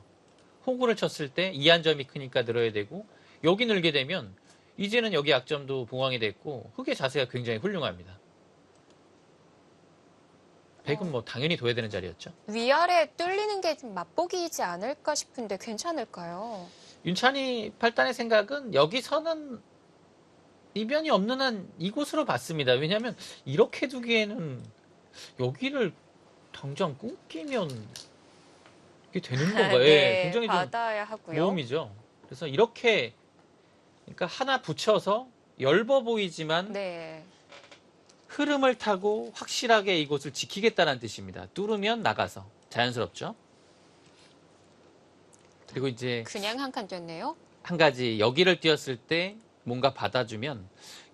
호구를 쳤을 때 이한점이 크니까 늘어야 되고 여기 늘게 되면 이제는 여기 약점도 봉황이 됐고 흙의 자세가 굉장히 훌륭합니다. 백은 뭐 당연히 둬야 되는 자리였죠. 위아래 뚫리는 게 좀 맛보기이지 않을까 싶은데 괜찮을까요? 윤찬이 팔단의 생각은 여기서는 이변이 없는 한 이곳으로 봤습니다. 왜냐하면 이렇게 두기에는 여기를 당장 끊기면 이게 되는 건가요? 네, 굉장히 좀 받아야 하고요. 모험이죠. 그래서 이렇게 그러니까 하나 붙여서 엷어 보이지만 네. 흐름을 타고 확실하게 이곳을 지키겠다는 뜻입니다. 뚫으면 나가서 자연스럽죠. 그리고 이제 그냥 한 칸 뛰었네요. 한 가지 여기를 띄었을 때 뭔가 받아주면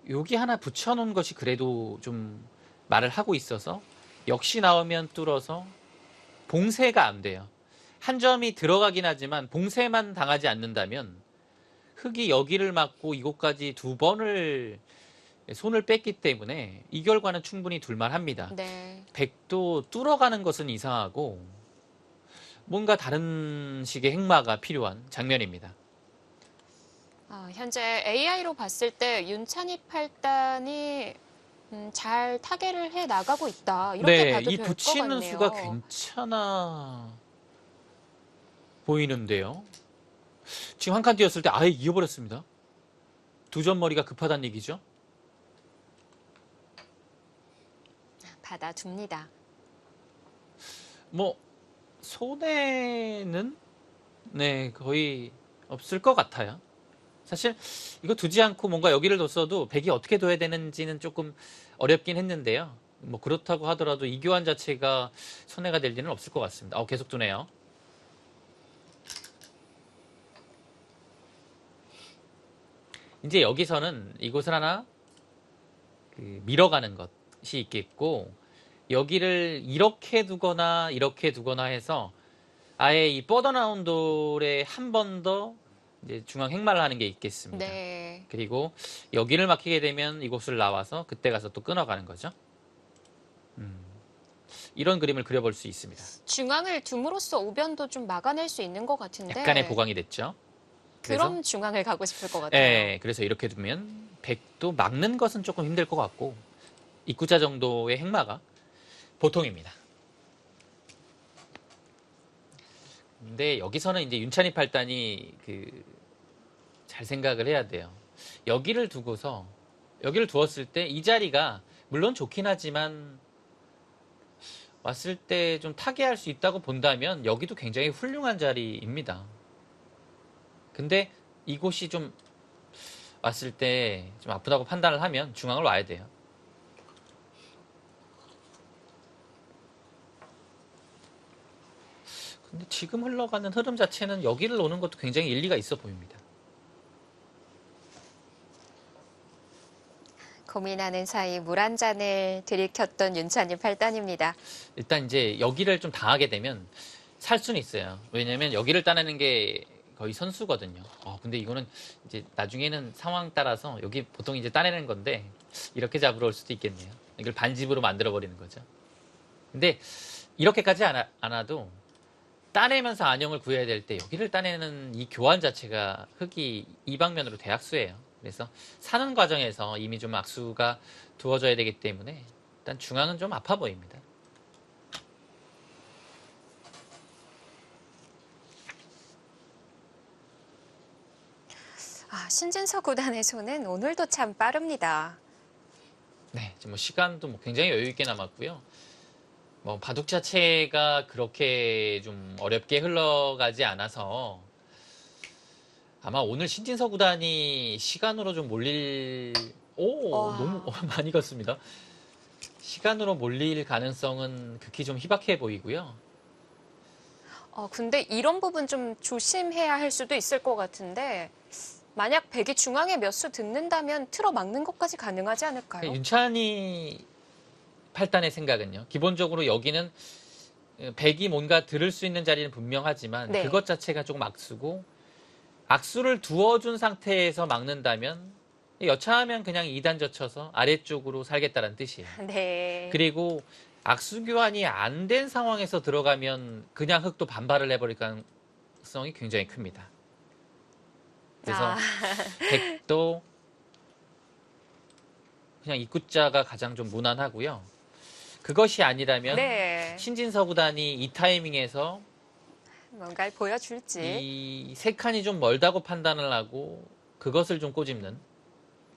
여기 하나 붙여놓은 것이 그래도 좀 말을 하고 있어서 역시 나오면 뚫어서 봉쇄가 안 돼요. 한 점이 들어가긴 하지만 봉쇄만 당하지 않는다면 흙이 여기를 막고 이곳까지 두 번을 손을 뺐기 때문에 이 결과는 충분히 둘만합니다. 네. 백도 뚫어가는 것은 이상하고 뭔가 다른 식의 행마가 필요한 장면입니다. 현재 AI로 봤을 때 윤찬희 팔단이 잘 타개를 해 나가고 있다. 이렇게 네, 봐도 이 될 것 붙이는 같네요. 수가 괜찮아 보이는데요. 지금 한 칸 띄었을 때 아예 이어버렸습니다. 두 점 머리가 급하다는 얘기죠. 받아줍니다. 뭐 손해는 네 거의 없을 것 같아요. 사실 이거 두지 않고 뭔가 여기를 뒀어도 백이 어떻게 둬야 되는지는 조금 어렵긴 했는데요. 뭐 그렇다고 하더라도 이 교환 자체가 손해가 될 일은 없을 것 같습니다. 계속 두네요. 이제 여기서는 이곳을 하나 밀어가는 것이 있겠고 여기를 이렇게 두거나 이렇게 두거나 해서 아예 이 뻗어나온 돌에 한 번 더 중앙 행마를 하는 게 있겠습니다. 네. 그리고 여기를 막히게 되면 이곳을 나와서 그때 가서 또 끊어가는 거죠. 이런 그림을 그려볼 수 있습니다. 중앙을 둠으로써 오변도 좀 막아낼 수 있는 것 같은데. 약간의 보강이 됐죠. 그럼 중앙을 가고 싶을 것 같아요. 네, 그래서 이렇게 두면 백도 막는 것은 조금 힘들 것 같고 입구자 정도의 행마가 보통입니다. 근데 여기서는 이제 윤찬희 팔단이 잘 생각을 해야 돼요. 여기를 두고서 여기를 두었을 때 이 자리가 물론 좋긴 하지만 왔을 때 좀 타개할 수 있다고 본다면 여기도 굉장히 훌륭한 자리입니다. 근데 이곳이 좀 왔을 때 좀 아프다고 판단을 하면 중앙을 와야 돼요. 근데 지금 흘러가는 흐름 자체는 여기를 노는 것도 굉장히 일리가 있어 보입니다. 고민하는 사이 물 한 잔을 들이켰던 윤찬희 팔단입니다. 일단 이제 여기를 좀 당하게 되면 살 수는 있어요. 왜냐면 여기를 따내는 게 거의 선수거든요. 근데 이거는 이제 나중에는 상황 따라서 여기 보통 이제 따내는 건데 이렇게 잡으러 올 수도 있겠네요. 이걸 반집으로 만들어 버리는 거죠. 근데 이렇게까지 안 와도 따내면서 안형을 구해야 될 때 여기를 따내는 이 교환 자체가 흙이 이 방면으로 대악수예요. 그래서 사는 과정에서 이미 좀 악수가 두어져야 되기 때문에 일단 중앙은 좀 아파 보입니다. 신진서 구단의 손은 오늘도 참 빠릅니다. 네, 지금 뭐 시간도 뭐 굉장히 여유 있게 남았고요. 뭐 바둑 자체가 그렇게 좀 어렵게 흘러가지 않아서 아마 오늘 신진서 구단이 시간으로 좀 몰릴 와. 너무 많이 갔습니다. 시간으로 몰릴 가능성은 극히 좀 희박해 보이고요. 근데 이런 부분 좀 조심해야 할 수도 있을 것 같은데 만약 백이 중앙에 몇 수 듣는다면 틀어막는 것까지 가능하지 않을까요? 윤찬이 팔단의 생각은요. 기본적으로 여기는 백이 뭔가 들을 수 있는 자리는 분명하지만 네. 그것 자체가 조금 악수고 악수를 두어준 상태에서 막는다면 여차하면 그냥 2단 젖혀서 아래쪽으로 살겠다는 뜻이에요. 네. 그리고 악수 교환이 안 된 상황에서 들어가면 그냥 흑도 반발을 해버릴 가능성이 굉장히 큽니다. 그래서 백도 그냥 입구자가 가장 좀 무난하고요. 그것이 아니라면 네. 신진서 구단이 이 타이밍에서 뭔가를 보여줄지. 이 세 칸이 좀 멀다고 판단을 하고 그것을 좀 꼬집는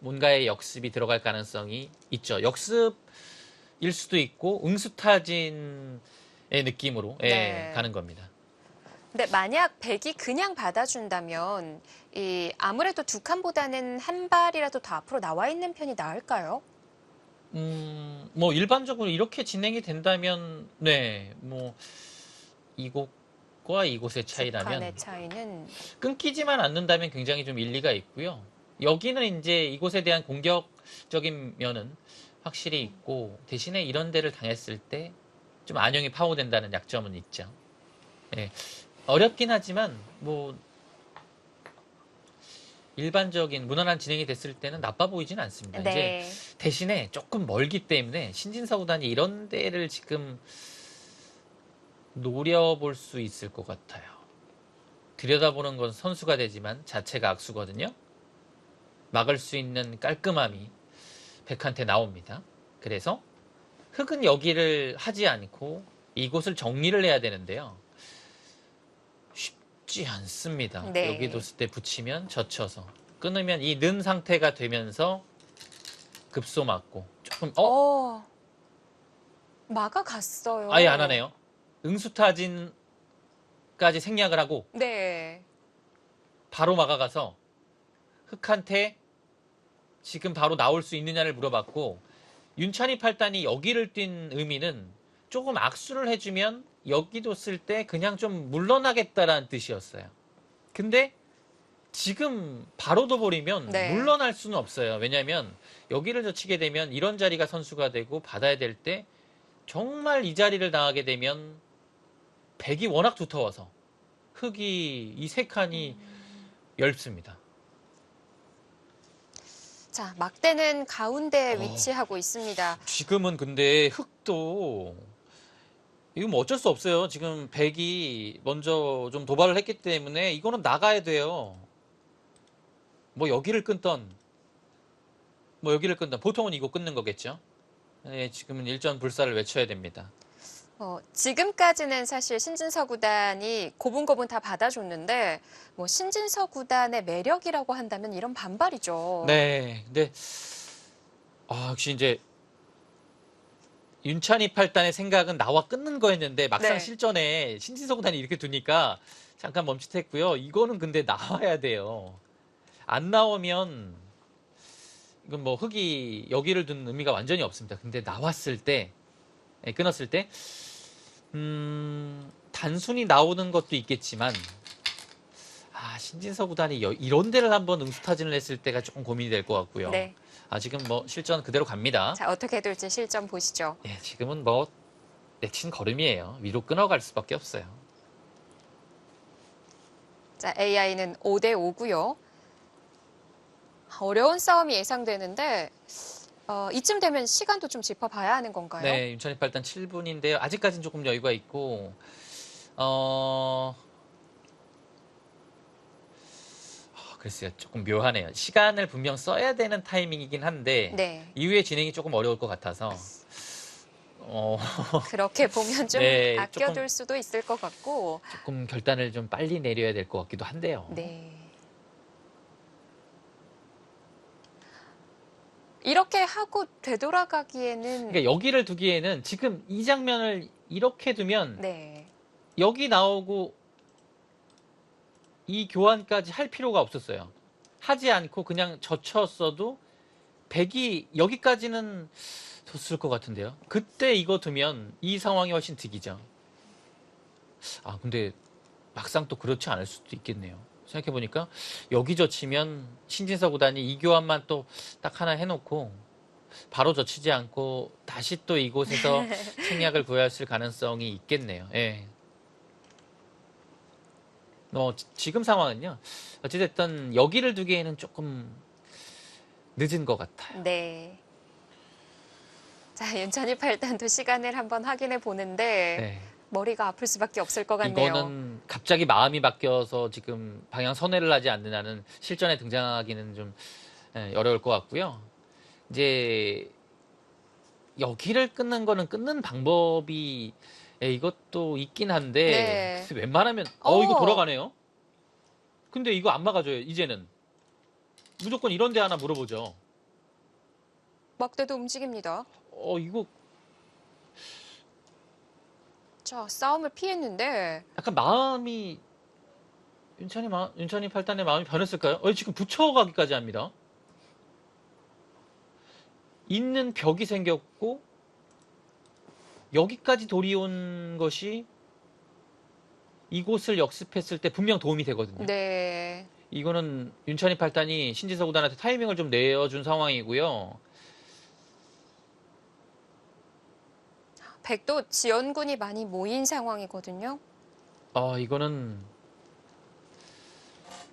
뭔가의 역습이 들어갈 가능성이 있죠. 역습일 수도 있고 응수타진의 느낌으로 네. 가는 겁니다. 근데 만약 백이 그냥 받아준다면 아무래도 두 칸보다는 한 발이라도 더 앞으로 나와 있는 편이 나을까요? 뭐 일반적으로 이렇게 진행이 된다면 네, 뭐 이곳과 이곳의 두 차이라면 칸의 차이는 끊기지만 않는다면 굉장히 좀 일리가 있고요. 여기는 이제 이곳에 대한 공격적인 면은 확실히 있고 대신에 이런 데를 당했을 때 좀 안형이 파고된다는 약점은 있죠. 예. 어렵긴 하지만 뭐 일반적인 무난한 진행이 됐을 때는 나빠 보이진 않습니다. 이제 네. 대신에 조금 멀기 때문에 신진서 구단이 이런 데를 지금 노려볼 수 있을 것 같아요. 들여다보는 건 선수가 되지만 자체가 악수거든요. 막을 수 있는 깔끔함이 백한테 나옵니다. 그래서 흑은 여기를 하지 않고 이곳을 정리를 해야 되는데요. 쉽지 않습니다. 네. 여기 뒀을 때 붙이면 젖혀서 끊으면 이 는 상태가 되면서 급소 맞고 조금 막아갔어요. 아예 안 하네요. 응수타진까지 생략을 하고 네. 바로 막아가서 흑한테 지금 바로 나올 수 있느냐를 물어봤고 윤찬이 팔단이 여기를 뛴 의미는 조금 악수를 해주면 여기 뒀을 때 그냥 좀 물러나겠다라는 뜻이었어요. 근데 지금 바로 둬버리면 네. 물러날 수는 없어요. 왜냐하면 여기를 젖히게 되면 이런 자리가 선수가 되고 받아야 될 때 정말 이 자리를 당하게 되면 백이 워낙 두터워서 흑이 이 세 칸이 얇습니다. 자, 막대는 가운데에 위치하고 있습니다. 지금은 근데 흑도 이거 뭐 어쩔 수 없어요. 지금 백이 먼저 좀 도발을 했기 때문에 이거는 나가야 돼요. 뭐 여기를 끊던 보통은 이거 끊는 거겠죠. 네, 지금은 일전 불사를 외쳐야 됩니다. 지금까지는 사실 신진서 구단이 고분고분 다 받아줬는데 신진서 구단의 매력이라고 한다면 이런 반발이죠. 네, 근데 역시 이제 윤찬이 팔단의 생각은 나와 끊는 거였는데 막상 네. 실전에 신진서 구단이 이렇게 두니까 잠깐 멈칫했고요. 이거는 근데 나와야 돼요. 안 나오면 이건 뭐 흑이 여기를 둔 의미가 완전히 없습니다. 근데 나왔을 때 끊었을 때 단순히 나오는 것도 있겠지만 신진서 구단이 이런 데를 한번 응수타진을 했을 때가 조금 고민이 될 것 같고요. 네. 지금 뭐 실전 그대로 갑니다. 자, 어떻게 될지 실전 보시죠. 예, 지금은 뭐 내친 걸음이에요. 위로 끊어갈 수밖에 없어요. 자, AI는 5대 5고요. 어려운 싸움이 예상되는데 이쯤 되면 시간도 좀 짚어봐야 하는 건가요? 네, 윤찬이 팔단 7분인데요. 아직까지는 조금 여유가 있고 글쎄요. 조금 묘하네요. 시간을 분명 써야 되는 타이밍이긴 한데 네. 이후에 진행이 조금 어려울 것 같아서 그렇게 보면 좀 네, 아껴둘 조금- 수도 있을 것 같고. 조금 결단을 좀 빨리 내려야 될 것 같기도 한데요. 네. 이렇게 하고 되돌아가기에는 그러니까 여기를 두기에는 지금 이 장면을 이렇게 두면 네. 여기 나오고 이 교환까지 할 필요가 없었어요. 하지 않고 그냥 젖혔어도 백이 여기까지는 줬을 것 같은데요. 그때 이거 두면 이 상황이 훨씬 득이죠. 아 근데 막상 또 그렇지 않을 수도 있겠네요. 생각해보니까 여기 젖히면 신진서 구단이 이 교환만 또 딱 하나 해놓고 바로 젖히지 않고 다시 또 이곳에서 생략을 구했을 가능성이 있겠네요. 예. 지금 상황은요. 어찌됐든 여기를 두기에는 조금 늦은 것 같아요. 네. 자, 윤찬희 팔단도 시간을 한번 확인해 보는데 네. 머리가 아플 수밖에 없을 것 같네요. 이거는 갑자기 마음이 바뀌어서 지금 방향 선회를 하지 않는 한은 실전에 등장하기는 좀 어려울 것 같고요. 이제 여기를 끊는 거는 끊는 방법이 이것도 있긴 한데 네. 웬만하면 이거 돌아가네요. 근데 이거 안 막아줘요. 이제는 무조건 이런 데 하나 물어보죠. 막대도 움직입니다. 이거 자, 싸움을 피했는데 약간 마음이 윤찬이 팔단의 마음이 변했을까요? 지금 붙여가기까지 합니다. 있는 벽이 생겼고 여기까지 돌이 온 것이 이곳을 역습했을 때 분명 도움이 되거든요. 네. 이거는 윤찬희 팔단이 신지서 구단한테 타이밍을 좀 내어준 상황이고요. 백도 지원군이 많이 모인 상황이거든요. 이거는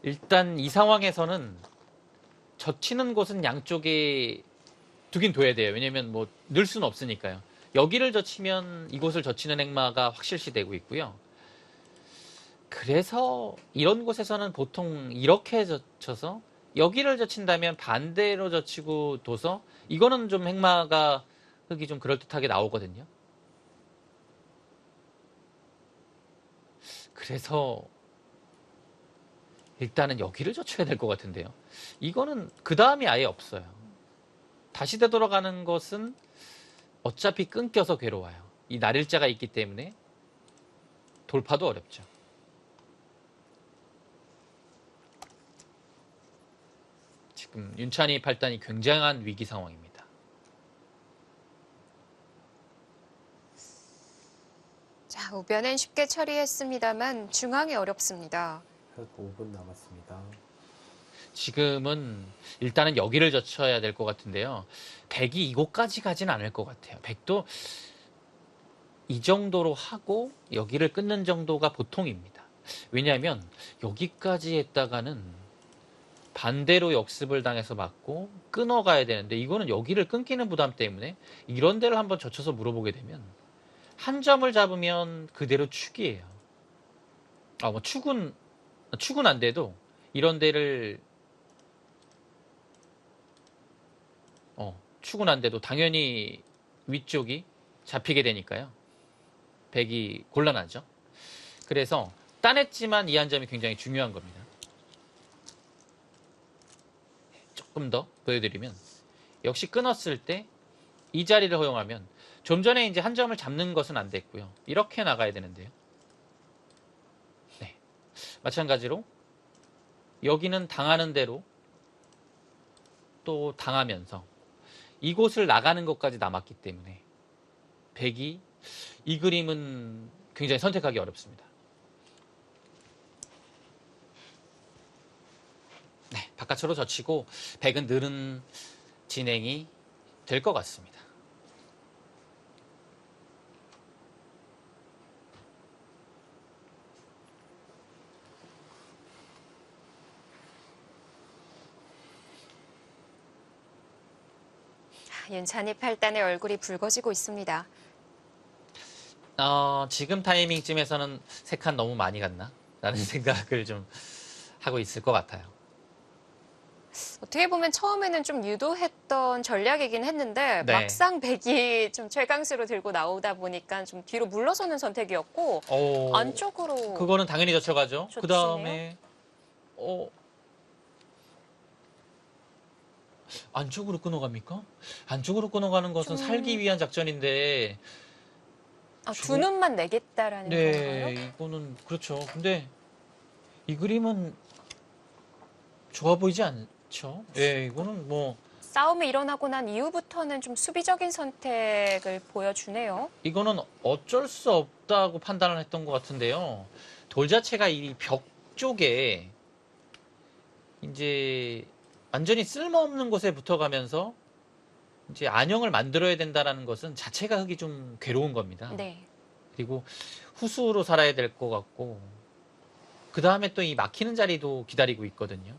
일단 이 상황에서는 젖히는 곳은 양쪽에 두긴 둬야 돼요. 왜냐면 뭐 늘 수는 없으니까요. 여기를 젖히면 이곳을 젖히는 행마가 확실시 되고 있고요. 그래서 이런 곳에서는 보통 이렇게 젖혀서 여기를 젖힌다면 반대로 젖히고 둬서 이거는 좀 행마가 흙이 좀 그럴듯하게 나오거든요. 그래서 일단은 여기를 젖혀야 될 것 같은데요. 이거는 그 다음이 아예 없어요. 다시 되돌아가는 것은 어차피 끊겨서 괴로워요. 이 날일자가 있기 때문에 돌파도 어렵죠. 지금 윤찬희 팔단이 굉장한 위기 상황입니다. 자, 우변은 쉽게 처리했습니다만 중앙이 어렵습니다. 5분 남았습니다. 지금은 일단은 여기를 젖혀야 될 것 같은데요. 백이 이곳까지 가진 않을 것 같아요. 백도 이 정도로 하고 여기를 끊는 정도가 보통입니다. 왜냐하면 여기까지 했다가는 반대로 역습을 당해서 맞고 끊어가야 되는데 이거는 여기를 끊기는 부담 때문에 이런 데를 한번 젖혀서 물어보게 되면 한 점을 잡으면 그대로 축이에요. 뭐 축은 안 돼도 이런 데를 축은 안 돼도 당연히 위쪽이 잡히게 되니까요. 백이 곤란하죠. 그래서 따냈지만 이 한 점이 굉장히 중요한 겁니다. 조금 더 보여드리면 역시 끊었을 때 이 자리를 허용하면 좀 전에 이제 한 점을 잡는 것은 안 됐고요. 이렇게 나가야 되는데요. 네. 마찬가지로 여기는 당하는 대로 또 당하면서 이곳을 나가는 것까지 남았기 때문에 백이 이 그림은 굉장히 선택하기 어렵습니다. 네, 바깥으로 젖히고 백은 느는 진행이 될 것 같습니다. 윤찬희 팔단의 얼굴이 붉어지고 있습니다. 지금 타이밍쯤에서는 세 칸 너무 많이 갔나? 라는 생각을 좀 하고 있을 것 같아요. 어떻게 보면 처음에는 좀 유도했던 전략이긴 했는데 네. 막상 백이 좀 최강수로 들고 나오다 보니까 좀 뒤로 물러서는 선택이었고 안쪽으로 그거는 당연히 젖혀가죠. 젖히네요. 그 다음에 안쪽으로 끊어갑니까? 안쪽으로 끊어가는 것은 살기 위한 작전인데 두 눈만 내겠다라는 네, 건가요? 이거는 그렇죠. 근데 이 그림은 좋아 보이지 않죠? 예, 이거는 뭐 싸움이 일어나고 난 이후부터는 좀 수비적인 선택을 보여주네요. 이거는 어쩔 수 없다고 판단을 했던 것 같은데요. 돌 자체가 이 벽 쪽에 이제 완전히 쓸모없는 곳에 붙어가면서 이제 안형을 만들어야 된다는 것은 자체가 흙이 좀 괴로운 겁니다. 네. 그리고 후수로 살아야 될 것 같고 그 다음에 또 이 막히는 자리도 기다리고 있거든요.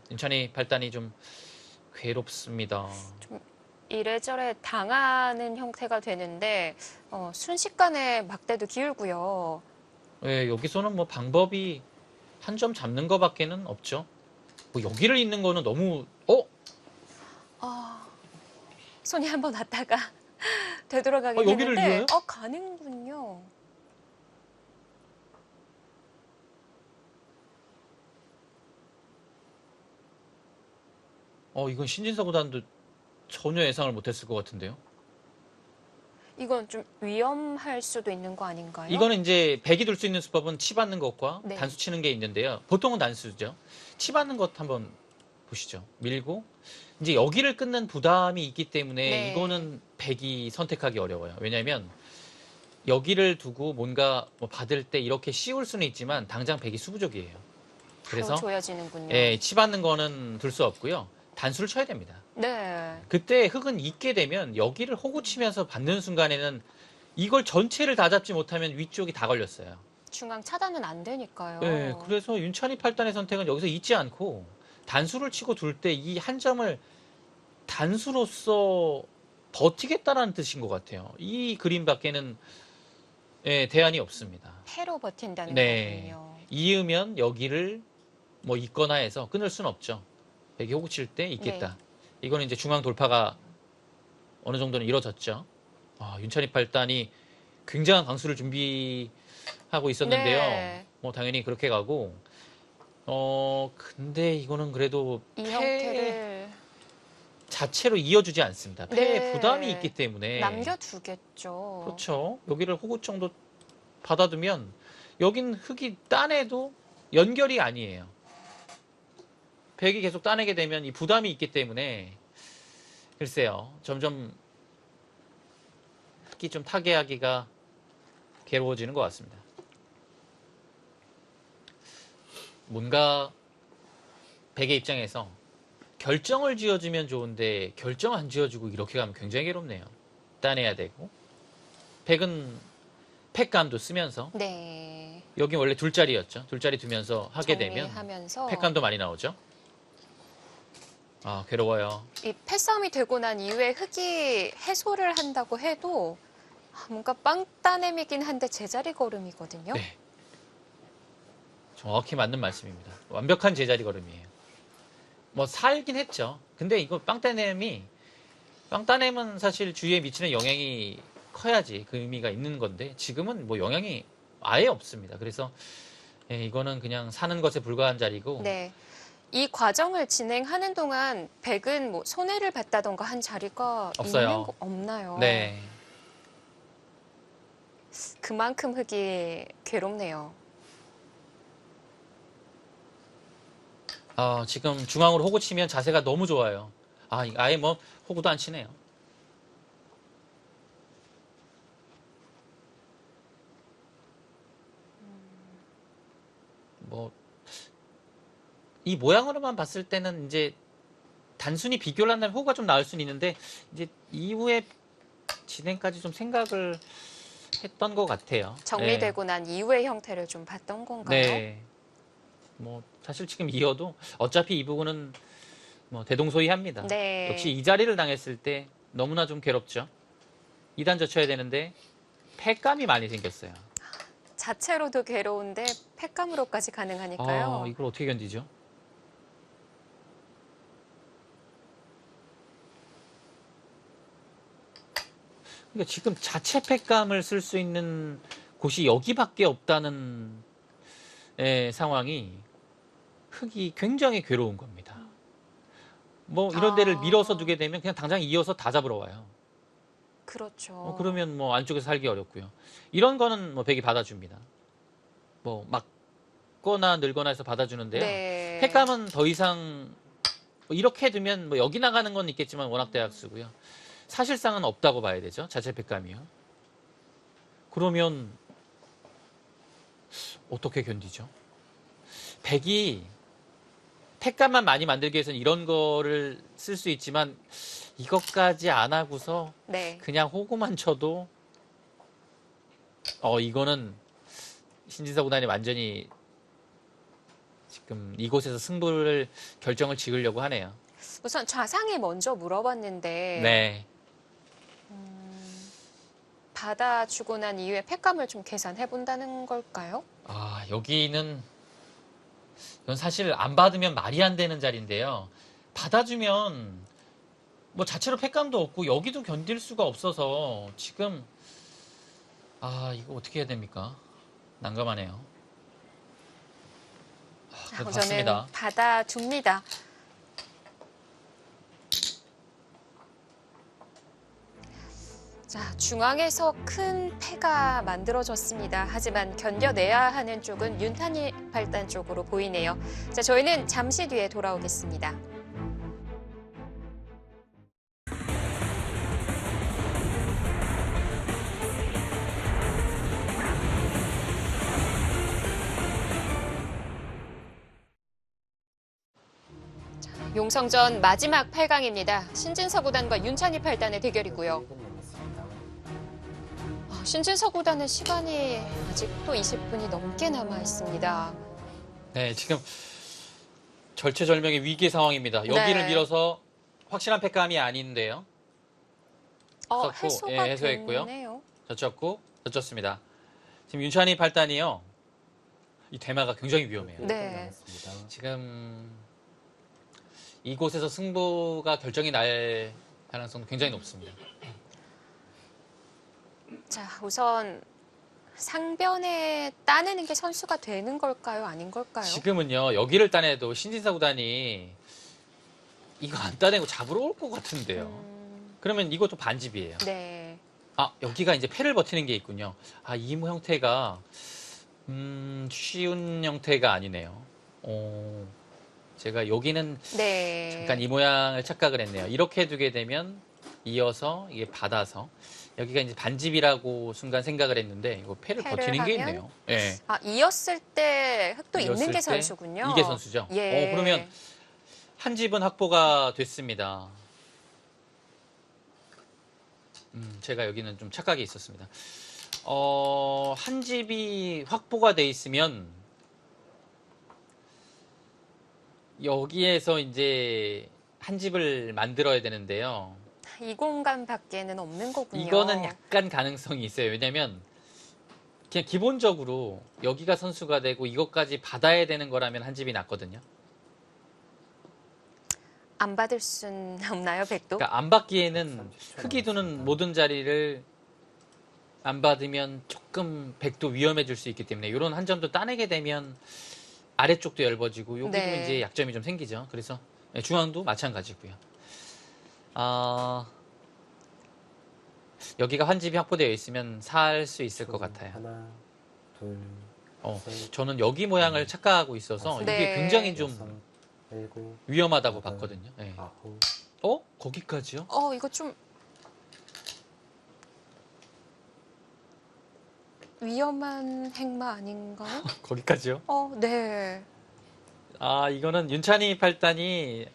인천이 발단이 좀 괴롭습니다. 이래저래 당하는 형태가 되는데 순식간에 막대도 기울고요. 예, 여기서는 뭐 방법이 한 점 잡는 것밖에는 없죠. 뭐 여기를 잇는 거는 너무 손이 한번 왔다가 되돌아가게 여기를 되는데 이어요? 가는군요. 이건 신진서 구단도 전혀 예상을 못했을 것 같은데요. 이건 좀 위험할 수도 있는 거 아닌가요? 이거는 이제 백이 둘 수 있는 수법은 치 받는 것과 네. 단수 치는 게 있는데요. 보통은 단수죠. 치 받는 것 한번 보시죠. 밀고 이제 여기를 끊는 부담이 있기 때문에 네. 이거는 백이 선택하기 어려워요. 왜냐하면 여기를 두고 뭔가 뭐 받을 때 이렇게 씌울 수는 있지만 당장 백이 수부족이에요. 바로 그래서 조여지는군요. 예, 치 받는 거는 둘 수 없고요. 단수를 쳐야 됩니다. 네. 그때 흙은 있게 되면 여기를 호구 치면서 받는 순간에는 이걸 전체를 다 잡지 못하면 위쪽이 다 걸렸어요. 중앙 차단은 안 되니까요. 네, 그래서 윤찬이 팔단의 선택은 여기서 있지 않고 단수를 치고 둘 때 이 한 점을 단수로서 버티겠다라는 뜻인 것 같아요. 이 그림 밖에는 대안이 없습니다. 패로 버틴다는 네. 거군요. 이으면 여기를 뭐 있거나 해서 끊을 수는 없죠. 백이 호구 칠 때 있겠다. 네. 이거는 이제 중앙 돌파가 어느 정도는 이루어졌죠. 윤찬이 팔단이 굉장한 강수를 준비하고 있었는데요. 네. 뭐 당연히 그렇게 가고 근데 이거는 그래도 이 패 형태를 자체로 이어주지 않습니다. 패에 네. 부담이 있기 때문에 남겨두겠죠. 그렇죠. 여기를 호구 정도 받아두면 여긴 흙이 따내도 연결이 아니에요. 백이 계속 따내게 되면 이 부담이 있기 때문에 글쎄요. 점점 흙이 좀 타개하기가 괴로워지는 것 같습니다. 뭔가 백의 입장에서 결정을 지어주면 좋은데 결정 안 지어주고 이렇게 가면 굉장히 괴롭네요. 따내야 되고 백은 팩감도 쓰면서 네. 여기 원래 둘자리였죠. 둘자리 두면서 하게 되면 정리하면서 팩감도 많이 나오죠. 괴로워요. 이 패싸움이 되고 난 이후에 흙이 해소를 한다고 해도 뭔가 빵 따냄이긴 한데 제자리 걸음이거든요. 네. 정확히 맞는 말씀입니다. 완벽한 제자리 걸음이에요. 뭐 살긴 했죠. 근데 이거 빵따냄은 사실 주위에 미치는 영향이 커야지 그 의미가 있는 건데 지금은 뭐 영향이 아예 없습니다. 그래서 이거는 그냥 사는 것에 불과한 자리고 네. 이 과정을 진행하는 동안 백은 뭐 손해를 봤다던가 한 자리가 없어요. 있는 거 없나요? 네. 그만큼 흙이 괴롭네요. 지금 중앙으로 호구 치면 자세가 너무 좋아요. 아예 뭐 호구도 안 치네요. 뭐 이 모양으로만 봤을 때는 이제 단순히 비교를 한다면 호구가 좀 나을 수는 있는데 이제 이후에 진행까지 좀 생각을 했던 것 같아요. 정리되고 난 이후의 형태를 좀 봤던 건가요? 네. 뭐 사실 지금 이어도 어차피 이 부분은 뭐 대동소이합니다. 네. 역시 이 자리를 당했을 때 너무나 좀 괴롭죠. 2단 젖혀야 되는데 팩감이 많이 생겼어요. 자체로도 괴로운데 팩감으로까지 가능하니까요. 이걸 어떻게 견디죠? 그러니까 지금 자체 팩감을 쓸 수 있는 곳이 여기밖에 없다는 상황이 흙이 굉장히 괴로운 겁니다. 뭐 이런 데를 밀어서 두게 되면 그냥 당장 이어서 다 잡으러 와요. 그렇죠. 그러면 뭐 안쪽에서 살기 어렵고요. 이런 거는 뭐 백이 받아줍니다. 뭐 막거나 늘거나 해서 받아주는데요. 네. 팩감은 더 이상 뭐 이렇게 두면 뭐 여기 나가는 건 있겠지만 워낙 대학수고요. 사실상은 없다고 봐야 되죠. 자체 팩감이요. 그러면 어떻게 견디죠? 백이 팩감만 많이 만들기 위해서는 이런 거를 쓸 수 있지만 이것까지 안 하고서 네. 그냥 호구만 쳐도 이거는 신진서 구단이 완전히 지금 이곳에서 승부를 결정을 지으려고 하네요. 우선 좌상에 먼저 물어봤는데 네. 받아주고 난 이후에 팩감을 좀 계산해 본다는 걸까요? 아, 여기는 이건 사실 안 받으면 말이 안 되는 자리인데요. 받아주면 뭐 자체로 팩감도 없고 여기도 견딜 수가 없어서 지금 이거 어떻게 해야 됩니까? 난감하네요. 그래도 우선은 받습니다. 받아줍니다. 자, 중앙에서 큰 패가 만들어졌습니다. 하지만 견뎌내야 하는 쪽은 윤탄이 팔단 쪽으로 보이네요. 자, 저희는 잠시 뒤에 돌아오겠습니다. 용성전 마지막 8강입니다. 신진서 구단과 윤찬희 팔단의 대결이고요. 1분 남았습니다. 신진서 구단은 시간이 아직도 20분이 넘게 남아 있습니다. 네, 지금 절체절명의 위기 상황입니다. 여기를 네. 밀어서 확실한 팩감이 아닌데요. 썼고, 해소가 예, 해소했고요. 됐네요. 젖혔고, 젖혔습니다. 지금 윤찬희 팔단이요. 이 대마가 굉장히 위험해요. 1분 네. 남았습니다. 지금 이곳에서 승부가 결정이 날 가능성도 굉장히 높습니다. 자, 우선 상변에 따내는 게 선수가 되는 걸까요? 아닌 걸까요? 지금은요, 여기를 따내도 신진사 구단이 이거 안 따내고 잡으러 올 것 같은데요. 그러면 이것도 반집이에요. 네. 여기가 이제 패를 버티는 게 있군요. 이모 형태가 쉬운 형태가 아니네요. 제가 여기는 네. 잠깐 이 모양을 착각을 했네요. 이렇게 두게 되면 이어서 이게 받아서 여기가 이제 반집이라고 순간 생각을 했는데 이거 패를 패를 버티는 게 하면? 있네요. 예. 이었을 때 흙도 있는 이었을 게 때 선수군요. 이게 선수죠. 예. 그러면 한 집은 확보가 됐습니다. 제가 여기는 좀 착각이 있었습니다. 한 집이 확보가 돼 있으면 여기에서 이제 한 집을 만들어야 되는데요. 이 공간 밖에는 없는 거군요. 이거는 약간 가능성이 있어요. 왜냐면 그냥 기본적으로 여기가 선수가 되고 이것까지 받아야 되는 거라면 한 집이 낫거든요. 안 받을 순 없나요, 백도? 그러니까 안 받기에는 30초 흙이 두는 남았습니다. 모든 자리를 안 받으면 조금 백도 위험해질 수 있기 때문에 이런 한 점도 따내게 되면 아래쪽도 얇아지고 여기도 네. 이제 약점이 좀 생기죠. 그래서 중앙도 마찬가지고요. 여기가 한 집이 확보되어 있으면 살 수 있을 것 같아요. 하나, 둘, 셋, 저는 여기 모양을 착각하고 있어서 네. 이게 굉장히 좀 여섯, 일곱, 위험하다고 여덟, 봤거든요. 네. 아홉. 거기까지요? 이거 좀 위험한 행마 아닌가요? 거기까지요? 네. 이거는 윤찬희 팔단이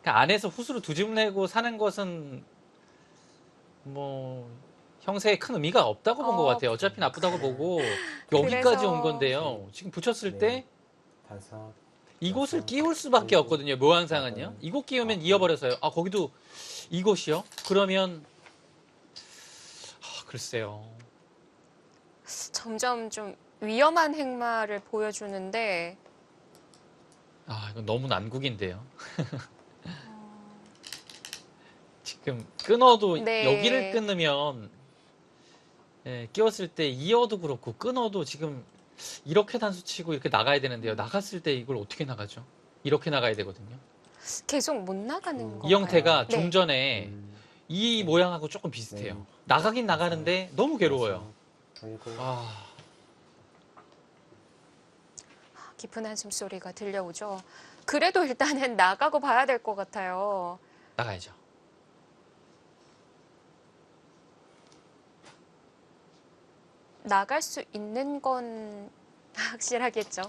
그냥 안에서 후수로 두 집 내고 사는 것은 뭐 형세에 큰 의미가 없다고 본 것 같아요. 어차피 나쁘다고 보고 여기까지 그래서- 온 건데요. 지금 붙였을 네. 때 다섯, 이곳을 여섯, 끼울 수밖에 일곱, 없거든요. 묘항상은요. 여덟, 이곳 끼우면 아홉. 이어버려서요. 거기도 이곳이요? 그러면 글쎄요. 점점 좀 위험한 행마를 보여주는데 이건 너무 난국인데요. 지금 끊어도 네. 여기를 끊으면 끼웠을 때 이어도 그렇고 끊어도 지금 이렇게 단수 치고 이렇게 나가야 되는데요. 나갔을 때 이걸 어떻게 나가죠? 이렇게 나가야 되거든요. 계속 못 나가는 건가요? 이 형태가 네. 좀 전에 이 네. 모양하고 조금 비슷해요. 나가긴 나가는데 너무 괴로워요. 일곱, 아, 깊은 한숨 소리가 들려오죠. 그래도 일단은 나가고 봐야 될 것 같아요. 나가야죠. 나갈 수 있는 건 확실하겠죠.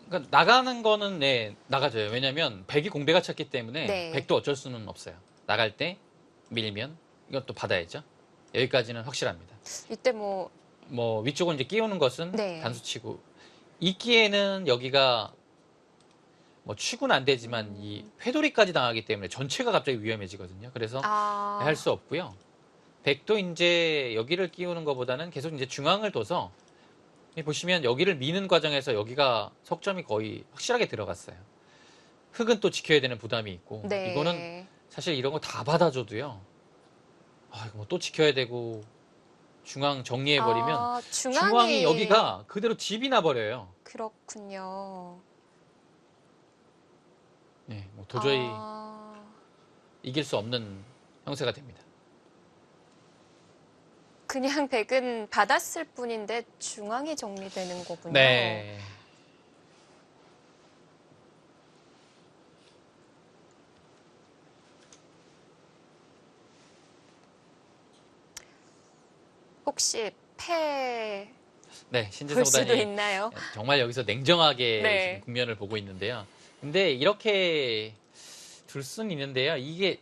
그러니까 나가는 거는 네, 나가져요. 왜냐면 백이 공배가 찼기 때문에 네. 백도 어쩔 수는 없어요. 나갈 때 밀면 이것도 받아야죠. 여기까지는 확실합니다. 이때 뭐 뭐 위쪽은 이제 끼우는 것은 네. 단수치고 이끼에는 여기가 뭐 취구는 안 되지만 이 회돌이까지 당하기 때문에 전체가 갑자기 위험해지거든요. 그래서 할 수 없고요. 백도 이제 여기를 끼우는 것보다는 계속 이제 중앙을 둬서 보시면 여기를 미는 과정에서 여기가 석점이 거의 확실하게 들어갔어요. 흙은 또 지켜야 되는 부담이 있고 네. 이거는 사실 이런 거 다 받아줘도요. 아, 이거 뭐 또 지켜야 되고 중앙 정리해버리면 중앙이 여기가 그대로 집이 나버려요. 그렇군요. 네, 뭐 도저히 아, 이길 수 없는 형세가 됩니다. 그냥 백은 받았을 뿐인데 중앙이 정리되는 거군요. 네. 혹시 패 네, 볼 신지성 수도 단이 있나요? 정말 여기서 냉정하게 네. 지금 국면을 보고 있는데요. 근데 이렇게 둘 수는 있는데요. 이게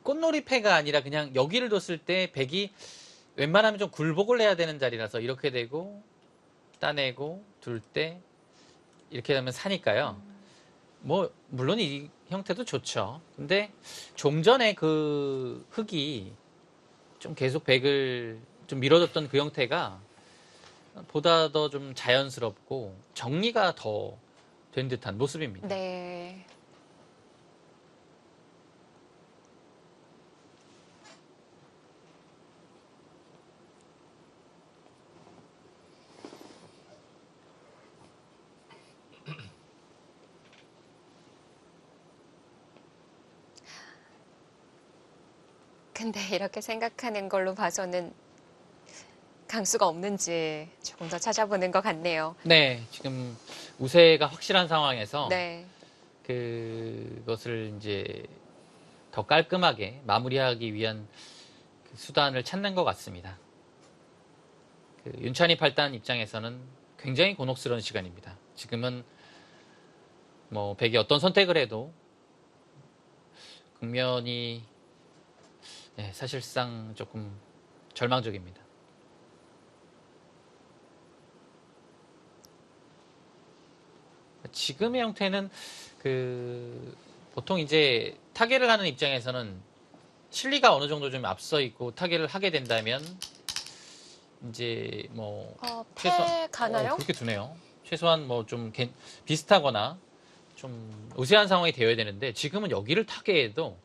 꽃놀이 패가 아니라 그냥 여기를 뒀을 때 백이 웬만하면 좀 굴복을 해야 되는 자리라서 이렇게 되고 따내고 둘 때 이렇게 되면 사니까요. 뭐 물론 이 형태도 좋죠. 근데 좀 전에 그 흙이 좀 계속 백을 좀 밀어줬던 그 형태가 보다 더 좀 자연스럽고 정리가 더 된 듯한 모습입니다. 네. 근데 이렇게 생각하는 걸로 봐서는 강수가 없는지 조금 더 찾아보는 것 같네요. 네, 지금 우세가 확실한 상황에서 네. 그것을 이제 더 깔끔하게 마무리하기 위한 그 수단을 찾는 것 같습니다. 그 윤찬이 팔단 입장에서는 굉장히 곤혹스러운 시간입니다. 지금은 뭐 백이 어떤 선택을 해도 국면이 네, 사실상 조금 절망적입니다. 지금의 형태는 그 보통 이제 타계를 하는 입장에서는 실리가 어느 정도 좀 앞서 있고 타계를 하게 된다면 이제 뭐 패 가나요? 그렇게 두네요. 최소한 뭐 좀 비슷하거나 좀 우세한 상황이 되어야 되는데 지금은 여기를 타계해도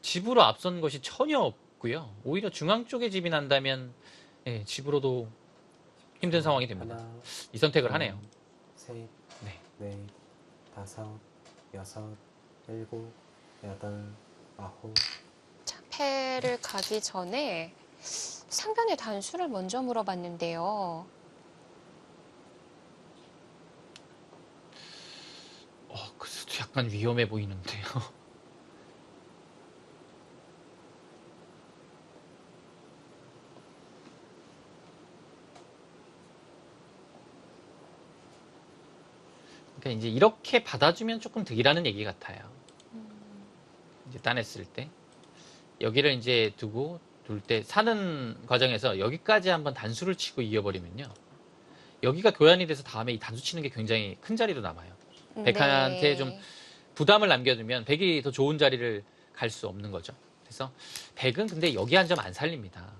집으로 앞선 것이 전혀 없고요. 오히려 중앙 쪽에 집이 난다면 예, 집으로도 힘든 상황이 됩니다. 하나, 이 선택을 하네요. 셋, 네. 넷, 다섯, 여섯, 일곱, 여덟, 아홉. 자, 패를 가기 전에 상변의 단수를 먼저 물어봤는데요. 그 수도 약간 위험해 보이는데요. 그러니까 이제 이렇게 받아주면 조금 득이라는 얘기 같아요. 이제 따냈을 때 여기를 이제 두고 둘 때 사는 과정에서 여기까지 한번 단수를 치고 이어버리면요. 여기가 교환이 돼서 다음에 이 단수 치는 게 굉장히 큰 자리로 남아요. 백한테 네. 좀 부담을 남겨두면 백이 더 좋은 자리를 갈 수 없는 거죠. 그래서 백은 근데 여기 한 점 안 살립니다.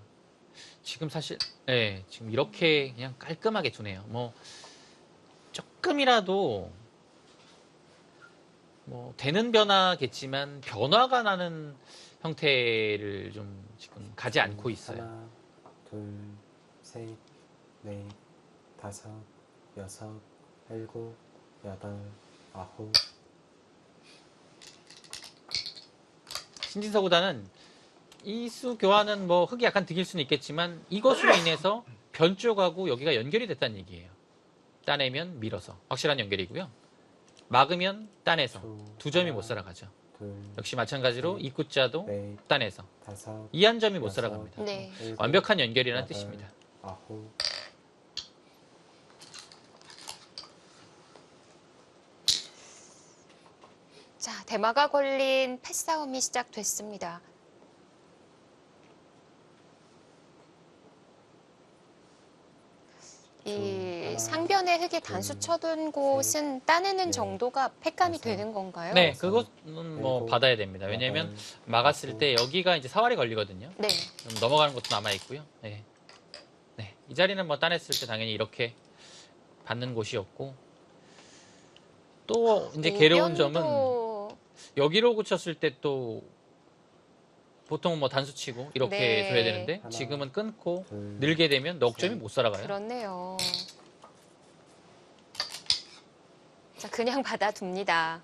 지금 사실 네, 지금 이렇게 그냥 깔끔하게 두네요. 뭐 조금이라도 뭐 되는 변화겠지만 변화가 나는 형태를 좀 지금 가지 않고 있어요. 하나, 둘, 셋, 넷, 다섯, 여섯, 일곱, 여덟, 아홉, 신진서보다는 이 수 교환은 뭐 흙이 약간 득일 수는 있겠지만 이것으로 인해서 변 쪽하고 여기가 연결이 됐다는 얘기예요. 따내면 밀어서 확실한 연결이고요. 막으면 따내서 두 점이 못 살아가죠. 둘, 역시 마찬가지로 입구자도 넷, 따내서 다섯, 이 한 점이 못 여섯, 살아갑니다. 네. 일곱, 완벽한 연결이라는 여덟, 뜻입니다. 아홉, 자, 대마가 걸린 패싸움이 시작됐습니다. 이 상변에 흙이 단수 쳐둔 곳은 따내는 정도가 팩감이 되는 건가요? 네, 그것은 뭐 일곱, 받아야 됩니다. 왜냐하면 여덟, 막았을 때 여기가 이제 사활이 걸리거든요. 네. 좀 넘어가는 것도 남아 있고요. 네. 네. 이 자리는 뭐 따냈을 때 당연히 이렇게 받는 곳이었고 또 이제 괴로운 점은 우변도 여기로 굳혔을 때 또 보통 뭐 단수 치고 이렇게 네. 줘야 되는데 하나, 지금은 끊고 둘, 늘게 되면 넉 점이 못 살아가요. 그렇네요. 자, 그냥 받아둡니다.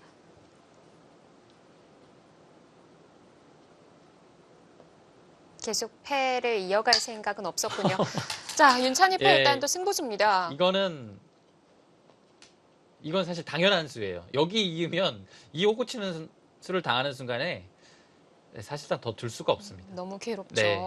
계속 패를 이어갈 생각은 없었군요. 자, 윤찬이 패 예. 일단 또 승부수입니다. 이건 사실 당연한 수예요. 여기 이으면 이 호구 치는 수를 당하는 순간에 사실상 더 둘 수가 없습니다. 너무 괴롭죠. 네.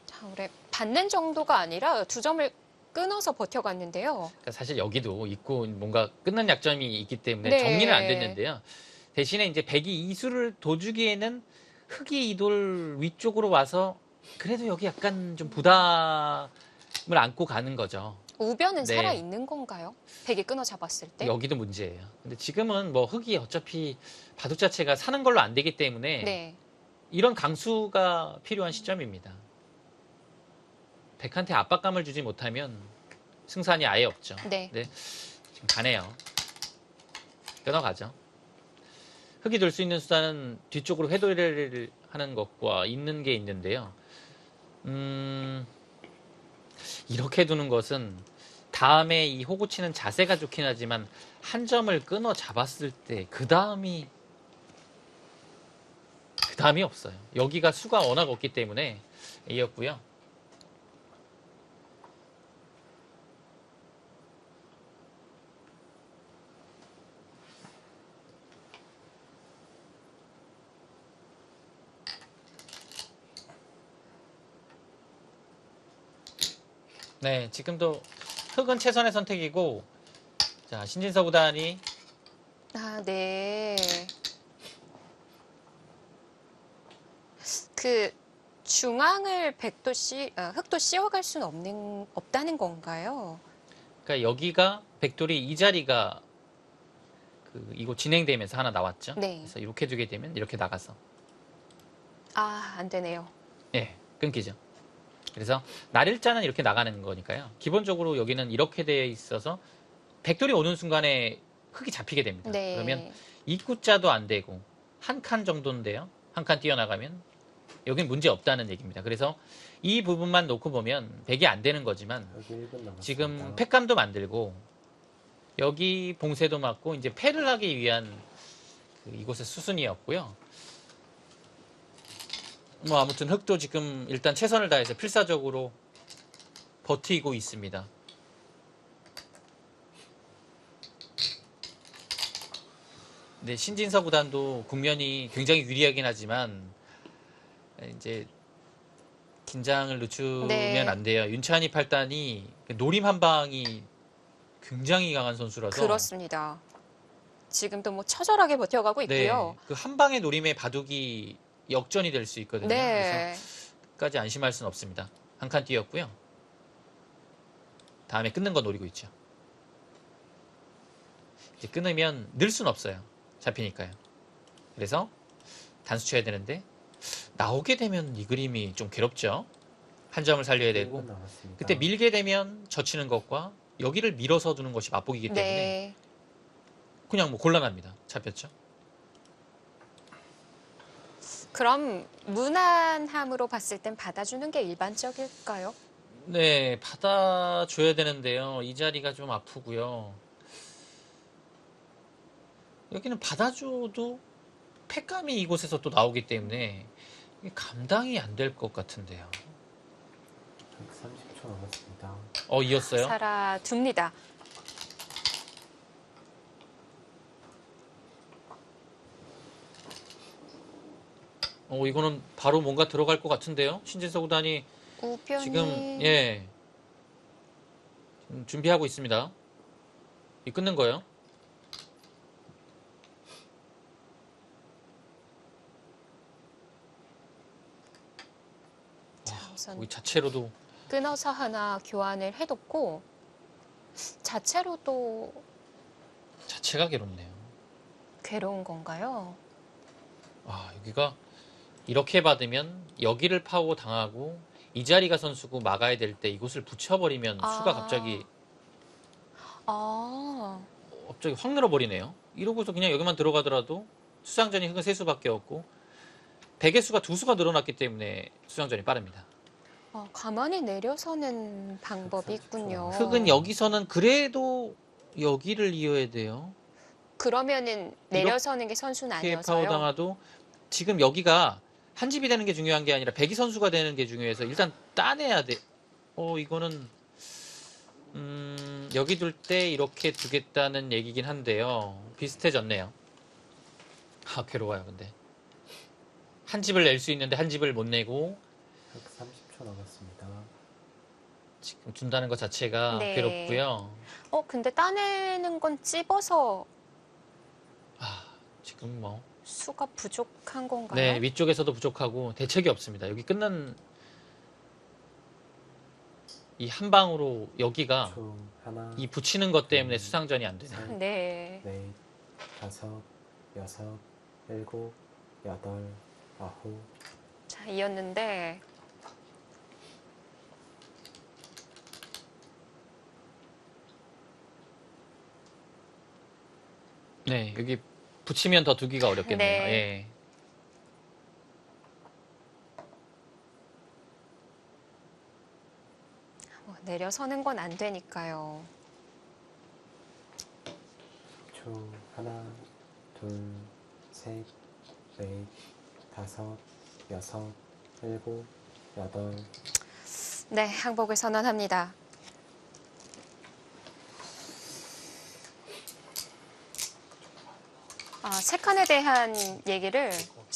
자, 우리 받는 정도가 아니라 두 점을 끊어서 버텨갔는데요. 그러니까 사실 여기도 있고 뭔가 끊는 약점이 있기 때문에 네. 정리는 안 됐는데요. 대신에 이제 백이 이수를 둬주기에는 흙이 이 돌 위쪽으로 와서 그래도 여기 약간 좀 부담을 안고 가는 거죠. 우변은 네. 살아 있는 건가요? 백이 끊어 잡았을 때? 여기도 문제예요. 근데 지금은 뭐 흙이 어차피 바둑 자체가 사는 걸로 안 되기 때문에 네. 이런 강수가 필요한 시점입니다. 백한테 압박감을 주지 못하면 승산이 아예 없죠. 네. 네, 지금 가네요. 끊어가죠. 흙이 돌 수 있는 수단은 뒤쪽으로 회돌이를 하는 것과 있는 게 있는데요. 이렇게 두는 것은 다음에 이 호구 치는 자세가 좋긴 하지만 한 점을 끊어 잡았을 때 그 다음이 없어요. 여기가 수가 워낙 없기 때문에 이었고요. 네, 지금도 흙은 최선의 선택이고, 자, 신진서 구단이 아, 네. 그 중앙을 흙도 씌워갈 수는 없다는 건가요? 그러니까 여기가 백돌이 이 자리가 이거 진행되면서 하나 나왔죠. 네. 그래서 이렇게 두게 되면 이렇게 나가서 아, 안 되네요. 예, 끊기죠. 그래서 날일자는 이렇게 나가는 거니까요. 기본적으로 여기는 이렇게 되어 있어서 백돌이 오는 순간에 흙이 잡히게 됩니다. 네. 그러면 입구자도 안 되고 한 칸 정도인데요. 한 칸 뛰어나가면 여긴 문제 없다는 얘기입니다. 그래서 이 부분만 놓고 보면 백이 안 되는 거지만 여기 1분 남았습니다. 지금 팩감도 만들고 여기 봉쇄도 맞고 이제 패를 하기 위한 이곳의 수순이었고요. 뭐 아무튼 흙도 지금 일단 최선을 다해서 필사적으로 버티고 있습니다. 네, 신진서 구단도 국면이 굉장히 유리하긴 하지만 이제 긴장을 늦추면 네. 안 돼요. 윤찬희 팔단이 노림 한 방이 굉장히 강한 선수라서 그렇습니다. 지금도 뭐 처절하게 버텨가고 있고요. 그 한 방의 노림의 바둑이 역전이 될 수 있거든요. 그래서 네. 끝까지 안심할 수는 없습니다. 한 칸 뛰었고요. 다음에 끊는 거 노리고 있죠. 이제 끊으면 늘 수는 없어요. 잡히니까요. 그래서 단수 쳐야 되는데 나오게 되면 이 그림이 좀 괴롭죠. 한 점을 살려야 되고 1분 남았습니다. 그때 밀게 되면 젖히는 것과 여기를 밀어서 두는 것이 맛보기이기 때문에 네. 그냥 뭐 곤란합니다. 잡혔죠. 그럼 무난함으로 봤을 땐 받아주는 게 일반적일까요? 네, 받아줘야 되는데요. 이 자리가 좀 아프고요. 여기는 받아줘도 팩감이 이곳에서 또 나오기 때문에 이게 감당이 안 될 것 같은데요. 130초 남았습니다. 이었어요? 살아둡니다. 이거는 바로 뭔가 들어갈 것 같은데요. 신진서 구단이 우변이 지금 예 지금 준비하고 있습니다. 이 끊는 거예요. 자, 우선 거기 자체로도 끊어서 하나 교환을 해뒀고 자체로도 자체가 괴롭네요. 괴로운 건가요? 여기가 이렇게 받으면 여기를 파고 당하고 이 자리가 선수고 막아야 될 때 이곳을 붙여버리면 수가 갑자기 아, 확 늘어버리네요. 이러고서 그냥 여기만 들어가더라도 수상전이 흙은 세 수밖에 없고 백의 수가 두 수가 늘어났기 때문에 수상전이 빠릅니다. 가만히 내려서는 방법이 있군요. 흙은 여기서는 그래도 여기를 이어야 돼요. 그러면은 내려서는 게 선수는 이렇게 아니어서요. 파워당하도 지금 여기가 한 집이 되는 게 중요한 게 아니라 백이 선수가 되는 게 중요해서 일단 따내야 돼. 이거는 여기 둘 때 이렇게 두겠다는 얘기긴 한데요. 비슷해졌네요. 괴로워요. 근데 한 집을 낼 수 있는데 한 집을 못 내고 130초 남았습니다. 지금 준다는 것 자체가 네. 괴롭고요. 근데 따내는 건 찝어서 지금 뭐 수가 부족한 건가요? 네, 위쪽에서도 부족하고 대책이 없습니다. 여기 끊는 이 한 방으로 여기가 초 하나, 이 붙이는 것 때문에 수상전이 안 되네요. 셋, 네. 넷, 다섯, 여섯, 일곱, 여덟, 아홉. 자, 이었는데 네, 여기 붙이면 더 두기가 어렵겠네요. 네. 예. 내려서는 건 안 되니까요. 초 하나, 둘, 셋, 넷, 다섯, 여섯, 일곱, 여덟. 네, 항복을 선언합니다. 세 칸에 대한 얘기를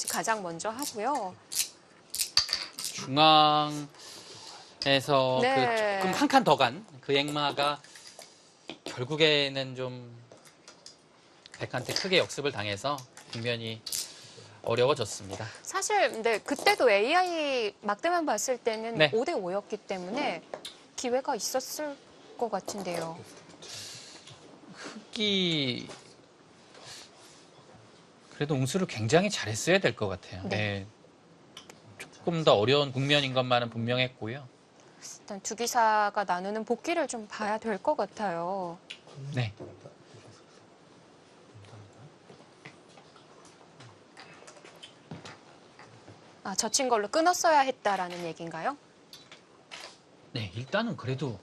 가장 먼저 하고요. 중앙에서 네. 조금 한 칸 더 간 그 액마가 결국에는 좀 백한테 크게 역습을 당해서 국면이 어려워졌습니다. 사실 근데 그때도 AI 막대만 봤을 때는 네. 5대 5였기 때문에 기회가 있었을 것 같은데요. 흑이 그래도 웅수를 굉장히 잘했어야 될 것 같아요. 네. 네. 조금 더 어려운 국면인 것만은 분명했고요. 일단 두 기사가 나누는 복귀를 좀 봐야 될 것 같아요. 네. 젖힌 걸로 끊었어야 했다라는 얘기인가요? 네, 일단은 그래도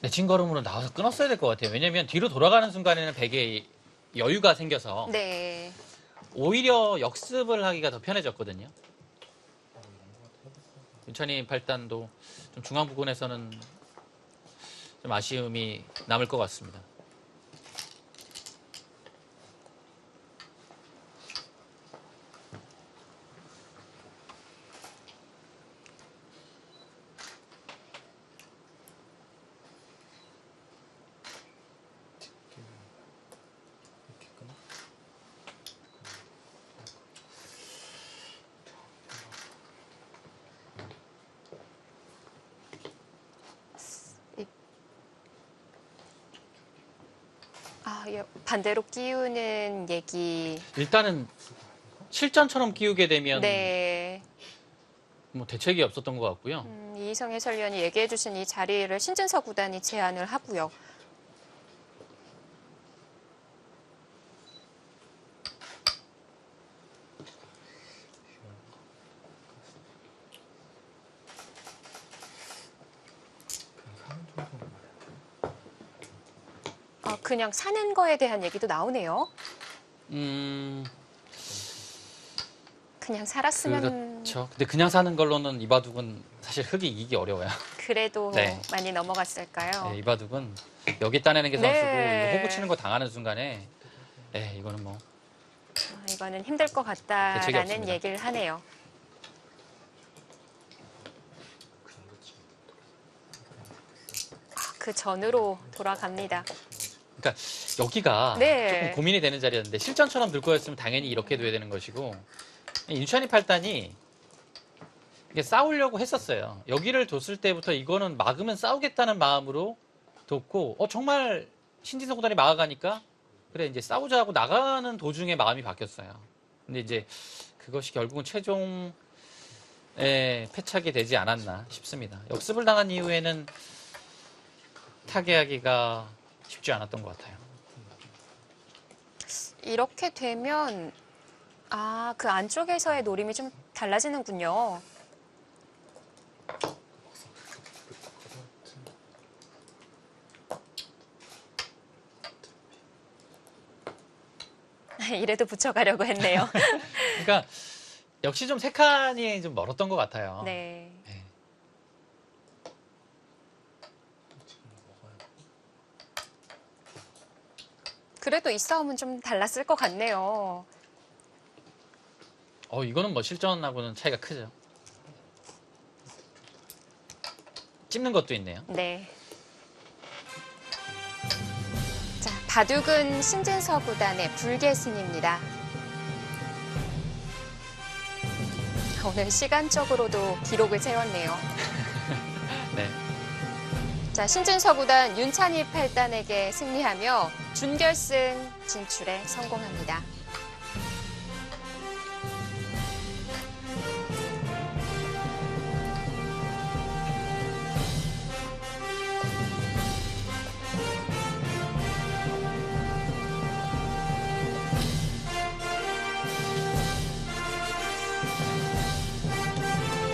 내친 걸음으로 나와서 끊었어야 될 것 같아요. 왜냐면 뒤로 돌아가는 순간에는 베개에 여유가 생겨서 네. 오히려 역습을 하기가 더 편해졌거든요. 윤찬이 팔단도 좀 중앙 부근에서는 좀 아쉬움이 남을 것 같습니다. 반대로 끼우는 얘기. 일단은 실전처럼 끼우게 되면 네. 뭐 대책이 없었던 것 같고요. 이희성 해설위원이 얘기해 주신 이 자리를 신진서 구단이 제안을 하고요. 그냥 사는 거에 대한 얘기도 나오네요. 그냥 살았으면 그렇죠. 근데 그냥 사는 걸로는 이바둑은 사실 흙이 이기기 어려워요. 그래도 네. 많이 넘어갔을까요? 네, 이바둑은 여기 따내는 게 선수고 네. 이거 호구 치는 거 당하는 순간에 이거는 뭐 이거는 힘들 것 대책이 같다라는 없습니다. 얘기를 하네요. 그 전으로 돌아갑니다. 그러니까 여기가 네. 조금 고민이 되는 자리였는데 실전처럼 들 거였으면 당연히 이렇게 둬야 되는 것이고 윤찬이 팔단이 이게 싸우려고 했었어요. 여기를 뒀을 때부터 이거는 막으면 싸우겠다는 마음으로 뒀고 정말 신진석 구단이 막아가니까 그래 이제 싸우자 하고 나가는 도중에 마음이 바뀌었어요. 근데 이제 그것이 결국은 최종에 패착이 되지 않았나 싶습니다. 역습을 당한 이후에는 타개하기가 쉽지 않았던 것 같아요. 이렇게 되면 그 안쪽에서의 노림이 좀 달라지는군요. 이래도 붙여가려고 했네요. 그러니까 역시 좀 세 칸이 좀 멀었던 것 같아요. 네. 네. 그래도 이 싸움은 좀 달랐을 것 같네요. 이거는 뭐 실전하고는 차이가 크죠. 찝는 것도 있네요. 네. 자, 바둑은 신진서 구단의 불계승입니다. 오늘 시간적으로도 기록을 세웠네요. 네. 자, 신진서 구단 윤찬희 8단에게 승리하며 준결승 진출에 성공합니다.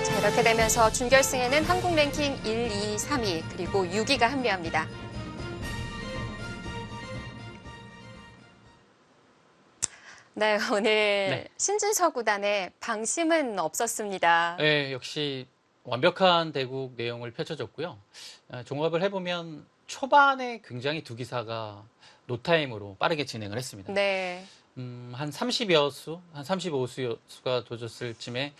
자, 이렇게 되면서 준결승에는 한국 랭킹 1, 2, 3위 그리고 6위가 합류합니다. 네, 오늘 네. 신진서 구단의 방심은 없었습니다. 네, 역시 완벽한 대국 내용을 펼쳐줬고요. 종합을 해보면 초반에 굉장히 두 기사가 노타임으로 빠르게 진행을 했습니다. 네, 한 30여 수, 한 35수가 도졌을 쯤에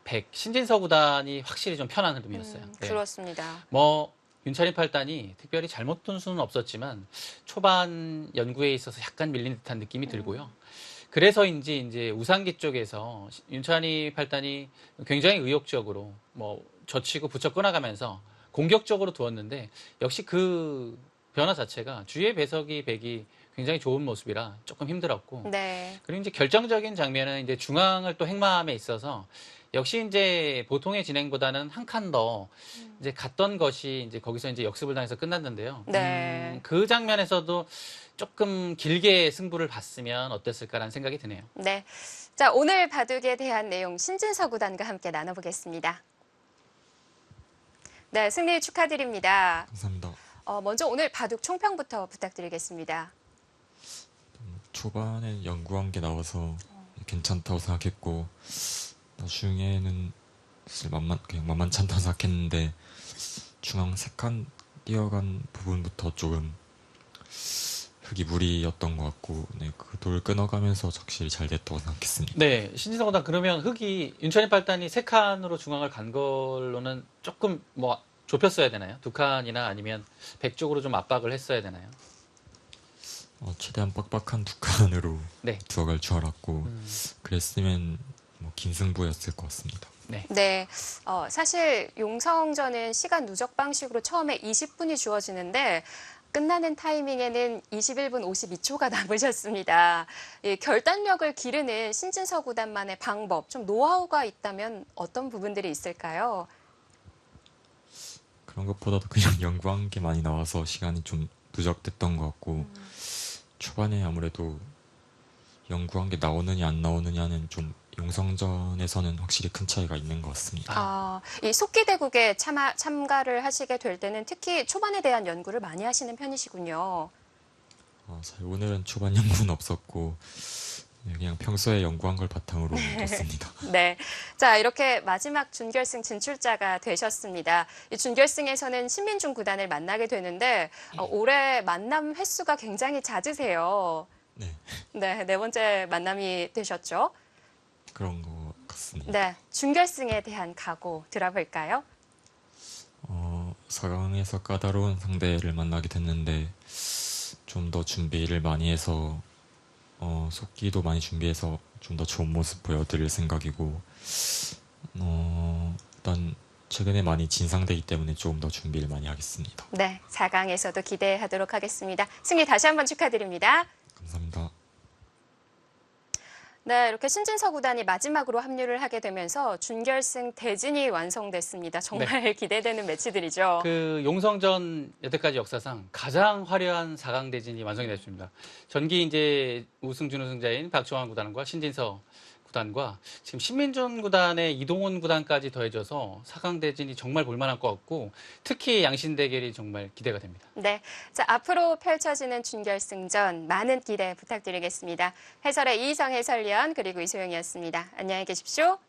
100, 신진서 구단이 확실히 좀 편한 흐름이었어요. 네. 그렇습니다. 뭐 윤찬희 팔단이 특별히 잘못 둔 수는 없었지만 초반 연구에 있어서 약간 밀린 듯한 느낌이 들고요. 그래서인지 이제 우상기 쪽에서 윤찬희 팔단이 굉장히 의욕적으로 뭐 젖히고 붙여 끊어가면서 공격적으로 두었는데 역시 그 변화 자체가 주위의 배석이 백이 굉장히 좋은 모습이라 조금 힘들었고 네, 그리고 이제 결정적인 장면은 이제 중앙을 또 행마함에 있어서 역시 이제 보통의 진행보다는 한 칸 더 이제 갔던 것이 이제 거기서 이제 역습을 당해서 끝났는데요. 네. 그 장면에서도 조금 길게 승부를 봤으면 어땠을까라는 생각이 드네요. 네. 자, 오늘 바둑에 대한 내용 신진서 구단과 함께 나눠보겠습니다. 네, 승리 축하드립니다. 감사합니다. 먼저 오늘 바둑 총평부터 부탁드리겠습니다. 초반에 연구한 게 나와서 괜찮다고 생각했고 나중에는 사실 그냥 만만치 않다고 생각했는데 중앙 3칸 뛰어간 부분부터 조금 흙이 무리였던 것 같고 그 돌 끊어가면서 확실히 잘 됐다고 생각했습니다. 네, 신진서 구단 그러면 흙이 윤찬희 팔단이 3칸으로 중앙을 간 걸로는 조금 뭐 좁혔어야 되나요? 2칸이나 아니면 100 쪽으로 좀 압박을 했어야 되나요? 최대한 빡빡한 2칸으로 네. 들어갈 줄 알았고 그랬으면 뭐 긴 승부였을 것 같습니다. 네, 사실 용성전은 시간 누적 방식으로 처음에 20분이 주어지는데 끝나는 타이밍에는 21분 52초가 남으셨습니다. 이 결단력을 기르는 신진서 구단만의 방법, 좀 노하우가 있다면 어떤 부분들이 있을까요? 그런 것보다도 그냥 연구한 게 많이 나와서 시간이 좀 누적됐던 것 같고 초반에 아무래도 연구한 게 나오느냐 안 나오느냐는 좀 용성전에서는 확실히 큰 차이가 있는 것 같습니다. 이 속기대국에 참가를 하시게 될 때는 특히 초반에 대한 연구를 많이 하시는 편이시군요. 사실 오늘은 초반 연구는 없었고 그냥 평소에 연구한 걸 바탕으로 뒀습니다. 네. 자, 이렇게 마지막 준결승 진출자가 되셨습니다. 이 준결승에서는 신민중 구단을 만나게 되는데 올해 만남 횟수가 굉장히 잦으세요. 네, 네, 네 번째 만남이 되셨죠? 그런 것 같습니다. 네, 준결승에 대한 각오 들어볼까요? 4강에서 까다로운 상대를 만나게 됐는데 좀 더 준비를 많이 해서 속기도 많이 준비해서 좀 더 좋은 모습 보여드릴 생각이고 일단 최근에 많이 진 상대이기 때문에 조금 더 준비를 많이 하겠습니다. 네, 4강에서도 기대하도록 하겠습니다. 승리 다시 한번 축하드립니다. 감사합니다. 네, 이렇게 신진서 구단이 마지막으로 합류를 하게 되면서 준결승 대진이 완성됐습니다. 정말 기대되는 매치들이죠. 그 용성전 여태까지 역사상 가장 화려한 4강 대진이 완성이 됐습니다. 전기 이제 우승 준우승자인 박종환 구단과 신진서 구단과 지금 신민준 구단의 이동훈 구단까지 더해져서 4강 대진이 정말 볼만할 것 같고 특히 양신 대결이 정말 기대가 됩니다. 네, 자 앞으로 펼쳐지는 준결승전 많은 기대 부탁드리겠습니다. 해설의 이희성 해설위원 그리고 이소영이었습니다. 안녕히 계십시오.